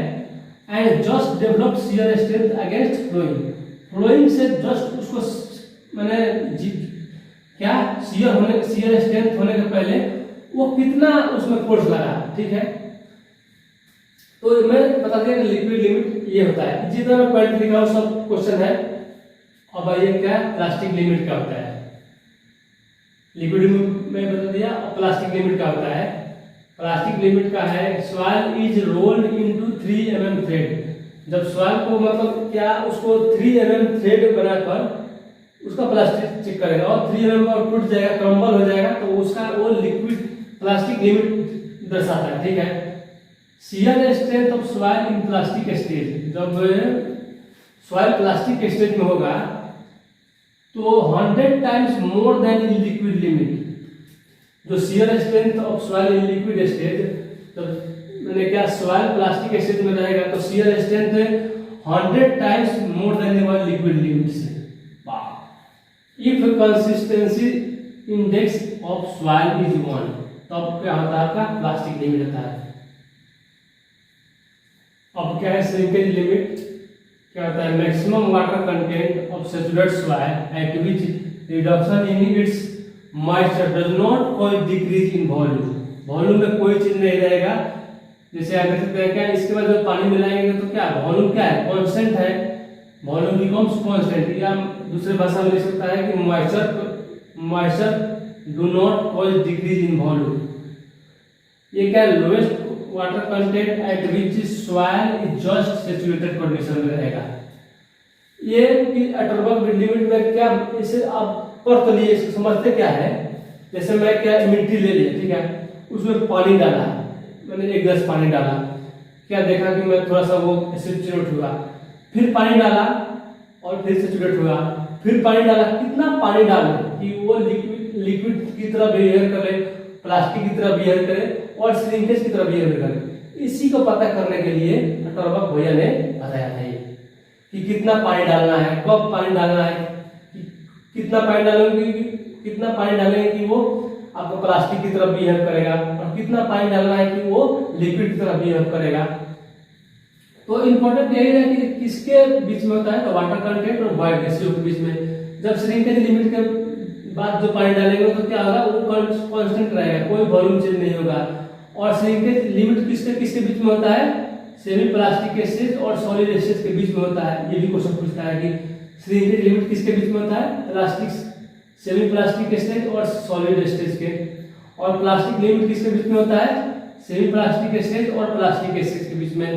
And just develop shear strength against flowing से जस्ट उसको मैंने क्या शियर स्ट्रेंथ होने के पहले वो कितना उसमें फोर्स लगा, ठीक है। तो मैं बता दिया कि लिक्विड लिमिट ये होता है। जितना मैं पॉइंट लिखा हूं सब क्वेश्चन है। अब आइए क्या प्लास्टिक लिमिट क्या होता है? लिक्विड लिमिट में बता दिया। और प्लास्टिक लिमिट क्या होता है? प्लास्टिक लिमिट का है soil is rolled into 3 mm thread. जब सॉइल को मतलब क्या उसको 3 mm थ्रेड बनाकर उसका प्लास्टिक चेक करेगा और 3 mm का टूट जाएगा, क्रम्बल हो जाएगा, तो उसका वो लिक्विड प्लास्टिक लिमिट दर्शाता है, ठीक है। Shear strength of soil in plastic stage. जब सॉइल प्लास्टिक स्टेज में होगा तो 100 times more than in liquid limit. जो shear strength of soil in liquid stage, जब मैंने क्या सॉइल प्लास्टिक स्टेज में रहेगा तो shear strength 100 times more than in liquid limit से। If consistency index of soil is 1, तब क्या होता है? आपका प्लास्टिक लिमिट होता है। अब क्या है श्रिंकेज लिमिट? क्या होता है? Maximum water content of saturated soil eight which reduction in its moisture does not cause decrease in volume. Volume में कोई चीज नहीं रहेगा। जैसे आप देख सकते हैं क्या इसके बाद जब पानी मिलाएंगे तो क्या वॉल्यूम क्या है? कांस्टेंट है। वॉल्यूम बिकम्स कांस्टेंट, या दूसरे भाषा में लिख सकता है कि moisture do not cause decrease in volume. ये क्या lowest water content eight which soil is just saturated condition में रहेगा। ये अटरबर्ग लिमिट में क्या, इसे आप पढ़ तो लिए, समझते क्या है, जैसे मैं क्या मिट्टी ले लिया, ठीक है, उसमें पानी डाला, मैंने 1 गिलास पानी डाला, क्या देखा कि मैं थोड़ा सा वो सैचुरेट हुआ, फिर पानी डाला और फिर सैचुरेट हुआ, फिर पानी डाला, कितना पानी डालें कि वो लिक्विड की तरह बिहेव करे, प्लास्टिक की तरह बिहेव करे और श्रिंकेज की तरह बिहेव करे। इसी को पता करने के लिए अटरबर्ग भैया ने बताया था ये कि कितना पानी डालना है, कब पानी डालना है, कितना पानी डालेंगे कि वो आपको प्लास्टिक की तरह बिहेव करेगा, और कितना पानी डालना है कि वो लिक्विड की तरह बिहेव करेगा। तो इम्पोर्टेंट यही है कि किसके बीच में होता है, तो वाटर कंटेंट और वॉइड रेशियो के बीच में। जब श्रिंकेज लिमिट के बाद जो पानी डालेंगे तो क्या होगा, वो कांस्टेंट रहेगा, कोई वॉल्यूम चेंज नहीं होगा। और श्रिंकेज लिमिट किसके बीच में होता है, सेमी प्लास्टिक स्टेज और सॉलिड स्टेज के बीच में होता है। ये भी क्वेश्चन पूछता है कि श्रिंकेज लिमिट किसके बीच में होता है, प्लास्टिक सेमी प्लास्टिक स्टेज और सॉलिड स्टेज के। और प्लास्टिक लिमिट किसके बीच में होता है, सेमी प्लास्टिक स्टेज और प्लास्टिक स्टेज के बीच में।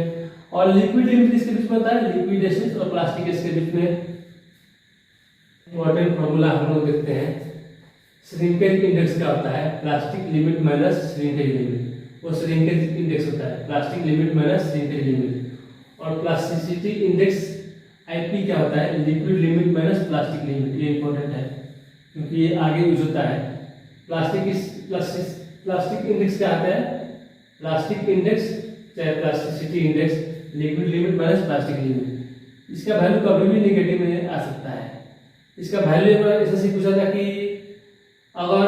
और लिक्विड लिमिट किसके बीच में होता है, लिक्विड स्टेज और प्लास्टिक स्टेज के बीच में। इम्पोर्टेंट फॉर्मूला हम लोग देखते हैं, श्रिंकेज इंडेक्स क्या होता है, plastic limit minus shrinkage limit, वो श्रिंकेज इंडेक्स होता है, plastic limit minus shrinkage limit. और प्लास्टिसिटी इंडेक्स आईपी क्या होता है, liquid limit minus plastic limit. ये इंपॉर्टेंट है क्योंकि ये आगे यूज होता है। प्लास्टिक इंडेक्स क्या आता है, प्लास्टिक इंडेक्स चाहे plasticity index, liquid limit minus plastic limit. इसका वैल्यू कभी भी निगेटिव में आ सकता है। इसका वैल्यू एक बार ऐसे पूछा था कि अगर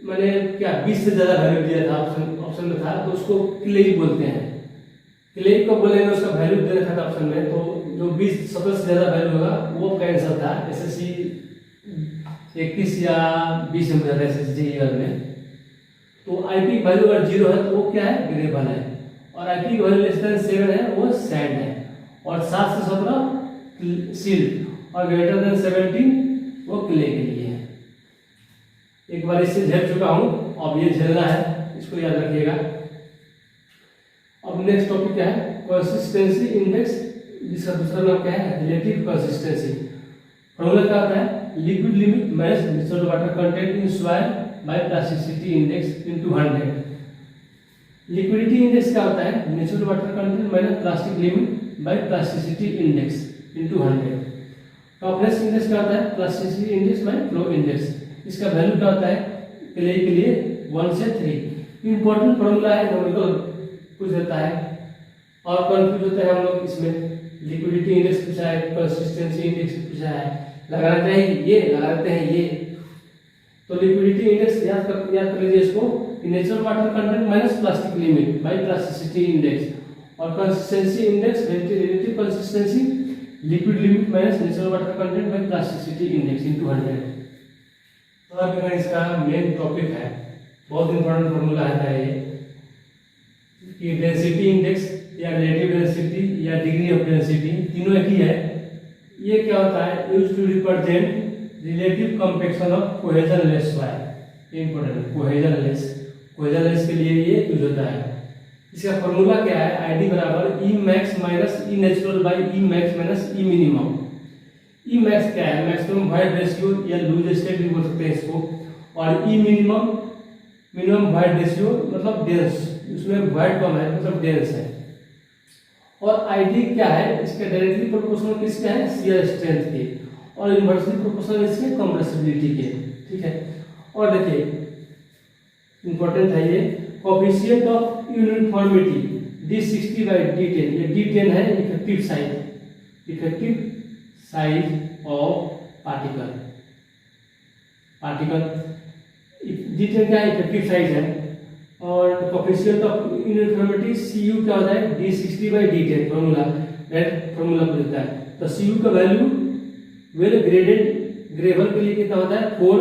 मैंने क्या 20 से ज्यादा वैल्यू दिया था, ऑप्शन में था, तो उसको क्लेई बोलते हैं। क्लेई को बोलेंगे, उसका वैल्यू दे रखा था ऑप्शन में, तो जो 20-17 से ज्यादा वैल्यू होगा वो कैंसर था। एसएससी 21 या 20 में पूछा था एसएससी ईयर में। तो आईपी की वैल्यू अगर 0 है तो वो क्या है, ग्रेवल है। और आईपी की वैल्यू लेस देन 7 है, वो सैंड है। और 7 से 17 सिल्ट, और ग्रेटर देन 17 वो क्ले के लिए है। एक बार इससे झेल चुका हूं, अब ये झेलना है, इसको याद रखिएगा। अब नेक्स्ट टॉपिक क्या है, कंसिस्टेंसी इंडेक्स, जिसका दूसरा नाम क्या है, रिलेटिव कंसिस्टेंसी। फॉर्मूला क्या होता है, liquid limit minus natural water content in soil by plasticity index into 100। Liquidity index क्या होता है, natural water content minus plastic limit by plasticity index into 100। Toughness index क्या होता है, plasticity index by flow index. इसका वैल्यू क्या होता है, क्ले के लिए 1 से 3। इंपॉर्टेंट फॉर्मूला है, न्यूमेरिकल पूछ देता है और कंफ्यूज होते हैं हम लोग इसमें। लिक्विडिटी इंडेक्स पूछा है, कंसिस्टेंसी इंडेक्स पूछा है, लगाना चाहिए ये, लगाते हैं ये। तो लिक्विडिटी इंडेक्स याद कर लीजिए इसको, natural water content minus plastic limit by plasticity index. और consistency index, relative consistency, liquid limit minus natural water content by plasticity index into 100। तो अब इसका मेन टॉपिक है, बहुत इंपॉर्टेंट फॉर्मूला है ये कि डेंसिटी इंडेक्स या रिलेटिव डेंसिटी या डिग्री ऑफ डेंसिटी, तीनों एक ही है। ये क्या होता है, used to represent relative compaction of cohesionless soil. ये इंपॉर्टेंट है, कोहेजनलेस के लिए ये यूज होता है। इसका फॉर्मूला क्या है, आईडी बराबर E max minus E natural by E max minus E minimum. E max क्या है, मैक्सिमम वॉइड रेशियो या लूज स्टेट भी बोल सकते हैं इसको। और ई मिनिमम वॉइड रेशियो मतलब डेंस, उसमें वॉइड कम है मतलब डेंस है। और आईडी क्या है, इसके डायरेक्टली प्रोपोर्शनल किसका है, शियर स्ट्रेंथ के, और इनवर्सली प्रोपोर्शनल इसके कंप्रेसिबिलिटी के। ठीक है, और देखिए इंपॉर्टेंट है ये, coefficient of uniformity D60 by D10। ये D10 है effective size of particle. D10 क्या इफेक्टिव साइज है। और कोएफिशिएंट ऑफ यूनिफॉर्मिटी CU क्या होता है, D60 by D10। Formula direct formula को देता है। तो CU का वैल्यू वेल ग्रेडेड ग्रेवल के लिए कितना होता है 4,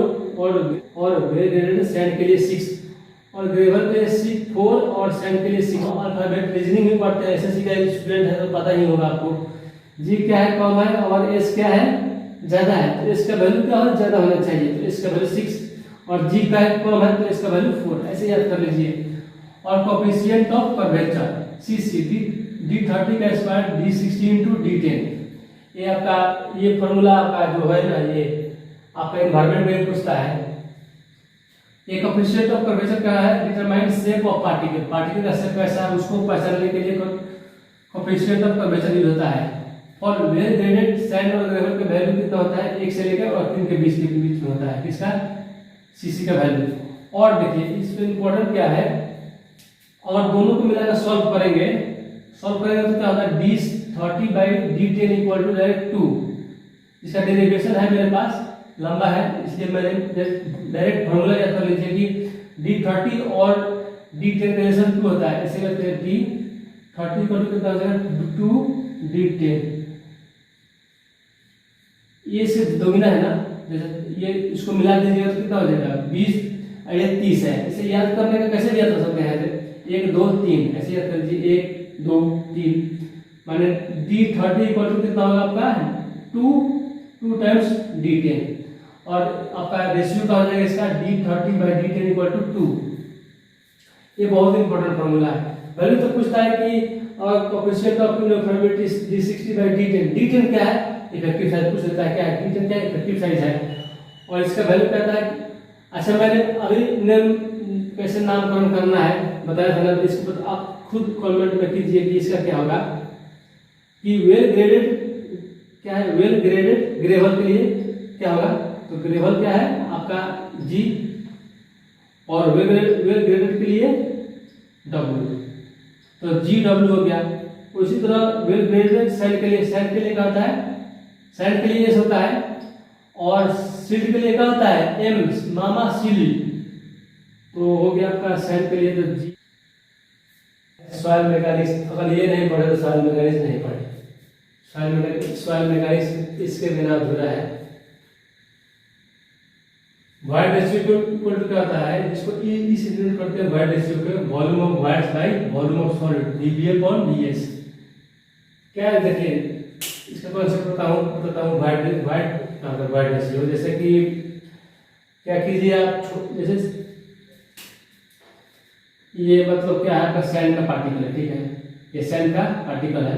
और वेल ग्रेडेड सैंड के लिए 6, और ग्रेवल के लिए 4 और सैंड के लिए 6। अल्फाबेट रीजनिंग में पढ़ते हैं, एसएससी का स्टूडेंट है तो पता ही होगा आपको जी क्या है, कम है, और एस क्या है, ज्यादा है, तो एस का वैल्यू क्या होना, ज्यादा होना चाहिए, तो एस का वैल्यू 6, और जी का है कम है तो इसका वैल्यू 4, ऐसे याद कर लीजिए। और coefficient of curvature CC D30 का स्क्वायर D60 इंटू D10, ये आपका ये फॉर्मूला आपका जो है ना, ये आपका एनवायरनमेंट में पूछता है। ये कोफिशिएंट ऑफ कर्वेचर क्या है, determine shape of particle, particle का शेप कैसा है उसको पहचानने के लिए कोफिशिएंट ऑफ कर्वेचर यूज होता है। और वेल ग्रेडेड सैंड और ग्रेवल का वैल्यू कितना होता है, 1 से लेकर और 3 के बीच में होता है, किसका, सीसी का वैल्यू। और देखिए इसमें इंपॉर्टेंट क्या है, और दोनों को मिलाकर सॉल्व करेंगे तो क्या होगा, D30 by D10 equal to direct 2। इसका डेरिवेशन है मेरे पास, लंबा है, इसलिए मैंने डायरेक्ट फॉर्मूला याद कर लीजिए कि D30 और D10 का रिलेशन 2 होता है, ऐसे करते हैं D30 इक्वल टू कितना हो जाएगा 2D10, ये सिर्फ दोगुना है ना, जैसे ये इसको मिला दीजिएगा तो कितना हो जाएगा 20, और ये 30 है। इसे याद करने का कैसे याद कर सकते हैं, 1 2 3 ऐसे याद कर लीजिए, 1 2 3, माने D30 इक्वल टू कितना होगा आपका 2 टाइम्स D10, और आपका रेशियो का हो जाएगा इसका D30 by D10 equal to 2। ये बहुत इंपॉर्टेंट फॉर्मूला है। वैल्यू तो पूछता है कि coefficient of uniformity D60 by D10, D10 क्या है, इफेक्टिव साइज पूछ लेता है, क्या है D10 क्या इफेक्टिव साइज है, और इसका वैल्यू कहता है। अच्छा मैंने अभी नेम कैसे नामकरण करना है बताया था ना, तो इसको तो आप खुद कमेंट में कीजिए कि इसका क्या होगा, कि वेल ग्रेडेड क्या है, वेल ग्रेडेड ग्रेवल के लिए क्या होगा, तो ग्रेवल क्या है आपका G, और वेल ग्रेडेड के लिए W, तो GW हो गया। उसी तरह वेल ग्रेडेड सैंड के लिए क्या होता है, सैंड के लिए S होता है, और सिल्ट के लिए क्या होता है M, मामा सिल्ट, तो हो गया आपका सैंड के लिए तो G। सॉइल मैकेनिक्स अगर ये नहीं पढ़े तो सॉइल मैकेनिक्स नहीं पढ़े, सॉइल मैकेनिक्स इसके बिना अधूरा है। वॉइड रेशियो इक्वल टू क्या होता है, जिसको ई से डिनोट करते हैं, वॉइड रेशियो के volume of voids bye volume of solid dV upon dS। क्या है देखिए इसका कॉन्सेप्ट बताता हूँ वॉइड रेशियो। जैसे कि क्या कीजिए आप, जैसे ये मतलब क्या है आपका सैंड का पार्टिकल है, ठीक है, ये सैंड का पार्टिकल है,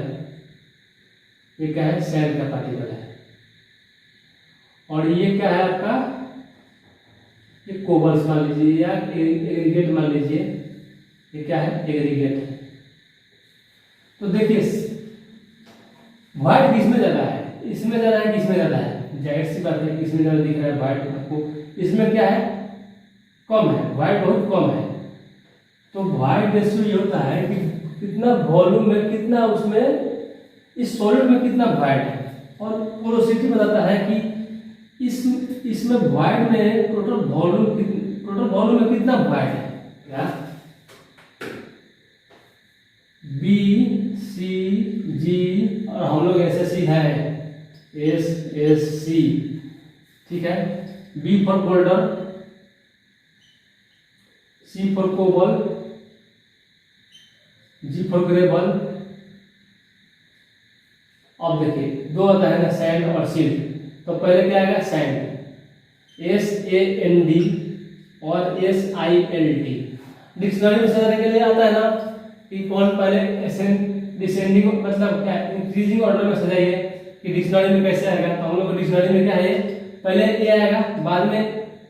ये क्या है सैंड का पार्टिकल है, और ये क्या है आपका ये कोबल्स मान लीजिए या एग्रीगेट मान लीजिए, ये क्या है एग्रीगेट है। तो देखिए व्हाइट किसमें ज्यादा है, इसमें ज्यादा है, किसमें ज्यादा है, जाहिर सी बात है किसमें ज्यादा दिख रहा है व्हाइट आपको, इसमें क्या है कम है, व्हाइट बहुत कम है। तो व्हाइट रेशियो ये होता है कि कितना वॉल्यूम में, कितना उसमें इस सॉलिड में कितना व्हाइट है, और पोरोसिटी बताता है कि इसमें व्हाइट में टोटल वॉल्यूम में कितना व्हाइट है, क्या B C G, और हम लोग SSC है SSC, ठीक है, B for golden, C for cobble, G for gravel. अब देखिए दो आता है ना सैंड और सिल्ट, तो पहले क्या आएगा सैंड SAND और SILT। डिक्शनरी में समझने के लिए आता है ना कि कौन पहले डिसेंडिंग मतलब क्या इंक्रीजिंग ऑर्डर में सजाइए, कि डिक्शनरी में कैसे आएगा, तो हम लोग को डिक्शनरी में क्या है पहले A आएगा बाद में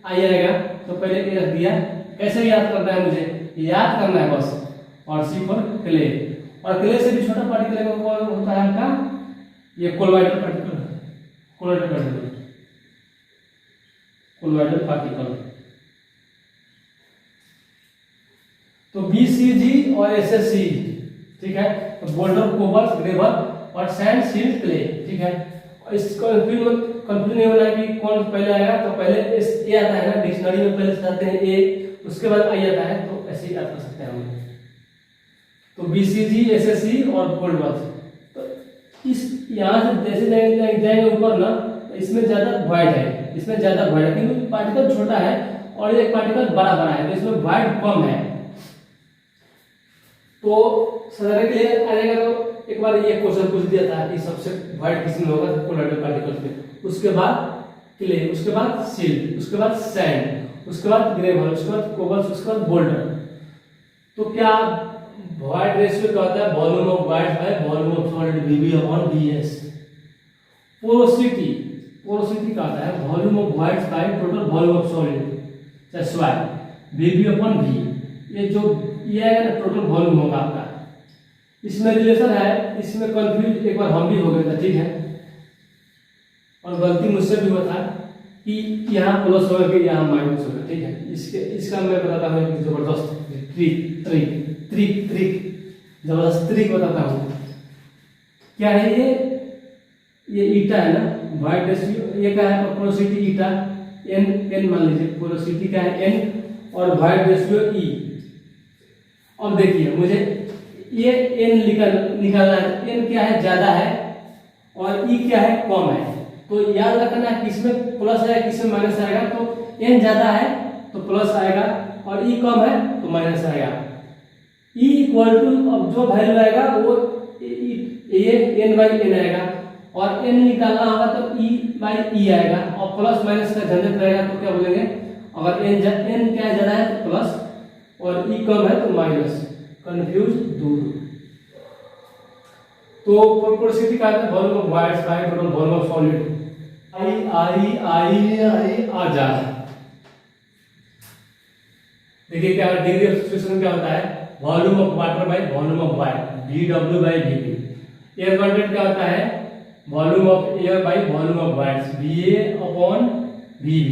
I आएगा, तो पहले A रख दिया। कैसे याद करना है, मुझे याद करना है बस। और C फॉर क्ले, और क्ले से भी छोटा पार्टिकल कौन होता है आपका ये कोलोइडल पार्टिकल। तो BCG और SSC, ठीक है, तो बोल्डर कोबल ग्रेवल और सैंड सिल्ट क्ले, ठीक है। इसको कंफ्यूजन नहीं होना कि कौन पहले आएगा, तो पहले A आता है ना डिक्शनरी में, पहले जाते हैं A उसके बाद I आता है, तो ऐसे ही याद कर सकते हैं हम। तो BCG SSC और गोल्डबर्ग, तो इस यहाँ से जैसे जाएंगे ऊपर ना, तो इसमें ज्यादा वॉइड है, इसमें ज्यादा वॉइड है क्योंकि पार्टिकल छोटा है और एक पार्टिकल बड़ा है, तो इसमें वॉइड कम है। तो सजाने के लिए आ जाएगा, तो एक बार ये क्वेश्चन पूछ दिया था कि सबसे वाइड किस में होगा कोलोइडल पार्टिकल्स में। उसके बाद क्ले, उसके बाद सिल्ट, उसके बाद सैंड, उसके बाद ग्रेवल, उसके बाद कोबल्स, उसके बाद बोल्डर। तो क्या वाइड रेशियो क्या होता है? Volume of wide bye volume of solid Vb upon Vs। Porosity, porosity क्या होता है? Volume of wide bye total volume of solid that's why Vb upon V। ये जो ये है ना टोटल वॉल्यूम होगा आपका। इसमें रिलेशन है, इसमें कंफ्यूज एक बार हम भी हो गए थे, ठीक है, और गलती मुझसे भी हुआ था कि यहाँ प्लस होगा कि यहाँ माइनस होगा, ठीक है। इसका मैं बताता हूँ एक जबरदस्त ट्रिक ट्रिक ट्रिक ट्रिक जबरदस्त ट्रिक बताता हूँ। क्या है ये ईटा है ना वाइड रेशियो, ये क्या है? पोरोसिटी ईटा n मान लीजिए, पोरोसिटी क्या है? n और वाइड रेशियो E। अब देखिए मुझे ये n निकालना है। n क्या है? ज्यादा है और E क्या है? कम है। तो याद रखना है किसमें प्लस है किसमें माइनस आएगा। तो n ज्यादा है तो प्लस आएगा और E कम है तो माइनस आएगा। E इक्वल टू, अब जो वैल्यू आएगा वो ये n बाई n आएगा और n निकालना होगा तो E बाई E आएगा और प्लस माइनस का झंझट रहेगा तो क्या बोलेंगे? अगर n क्या ज्यादा है तो प्लस और E कम है तो माइनस, कंफ्यूज दूर। तो पोरोसिटी का है volume of voids by total volume of solid. आई आ जा। देखिए क्या डिग्री ऑफ सैचुरेशन क्या होता है? Volume of water by volume of water VW by VB। Air content क्या होता है? Volume of air by volume of voids VA upon VB।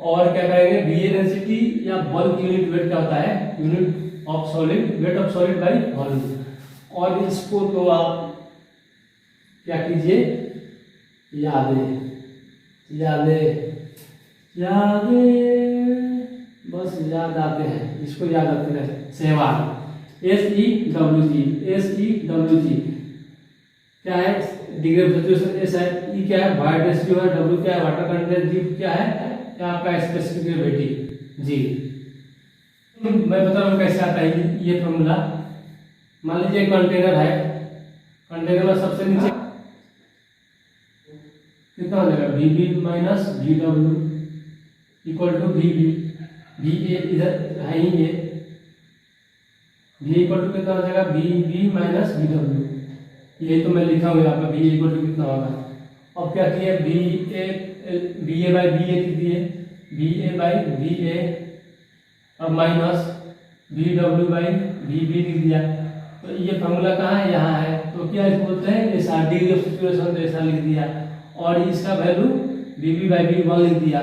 और क्या करेंगे? VA डेंसिटी या बल्क यूनिट वेट क्या होता है? Unit of solid, weight of solid by volume. और इसको तो आप क्या कीजिए? यादें बस याद आते हैं, इसको याद आते रहे। सहवाग SEWG क्या है? डिग्री ऑफ सैचुरेशन S है, E क्या है? वाइड रेशियो है, W क्या है? वाटर कंटेंट, G क्या है? क्या आपका स्पेसिफिक ग्रेविटी G। मैं बता रहा हूँ कैसे आता है ये फॉर्मूला। मान लीजिए कंटेनर है, कंटेनर में सबसे नीचे कितना हो जाएगा? VB minus VW equal to VB। VA इधर है ही ये, V इक्वल टू कितना हो जाएगा? VB minus VW। यही तो मैं लिखा हूँ यहाँ पे, VA इक्वल टू कितना होगा। अब क्या किया? BA बाई BA लिख दिए, BA बाई BA, अब माइनस VW बाई VB लिख दिया। तो ये फॉर्मूला कहाँ है? यहाँ है। तो क्या बोलते हैं? ऐसा डिग्री ऑफ सैचुरेशन ऐसा लिख दिया और इसका वैल्यू VB बाई B 1 लिख दिया।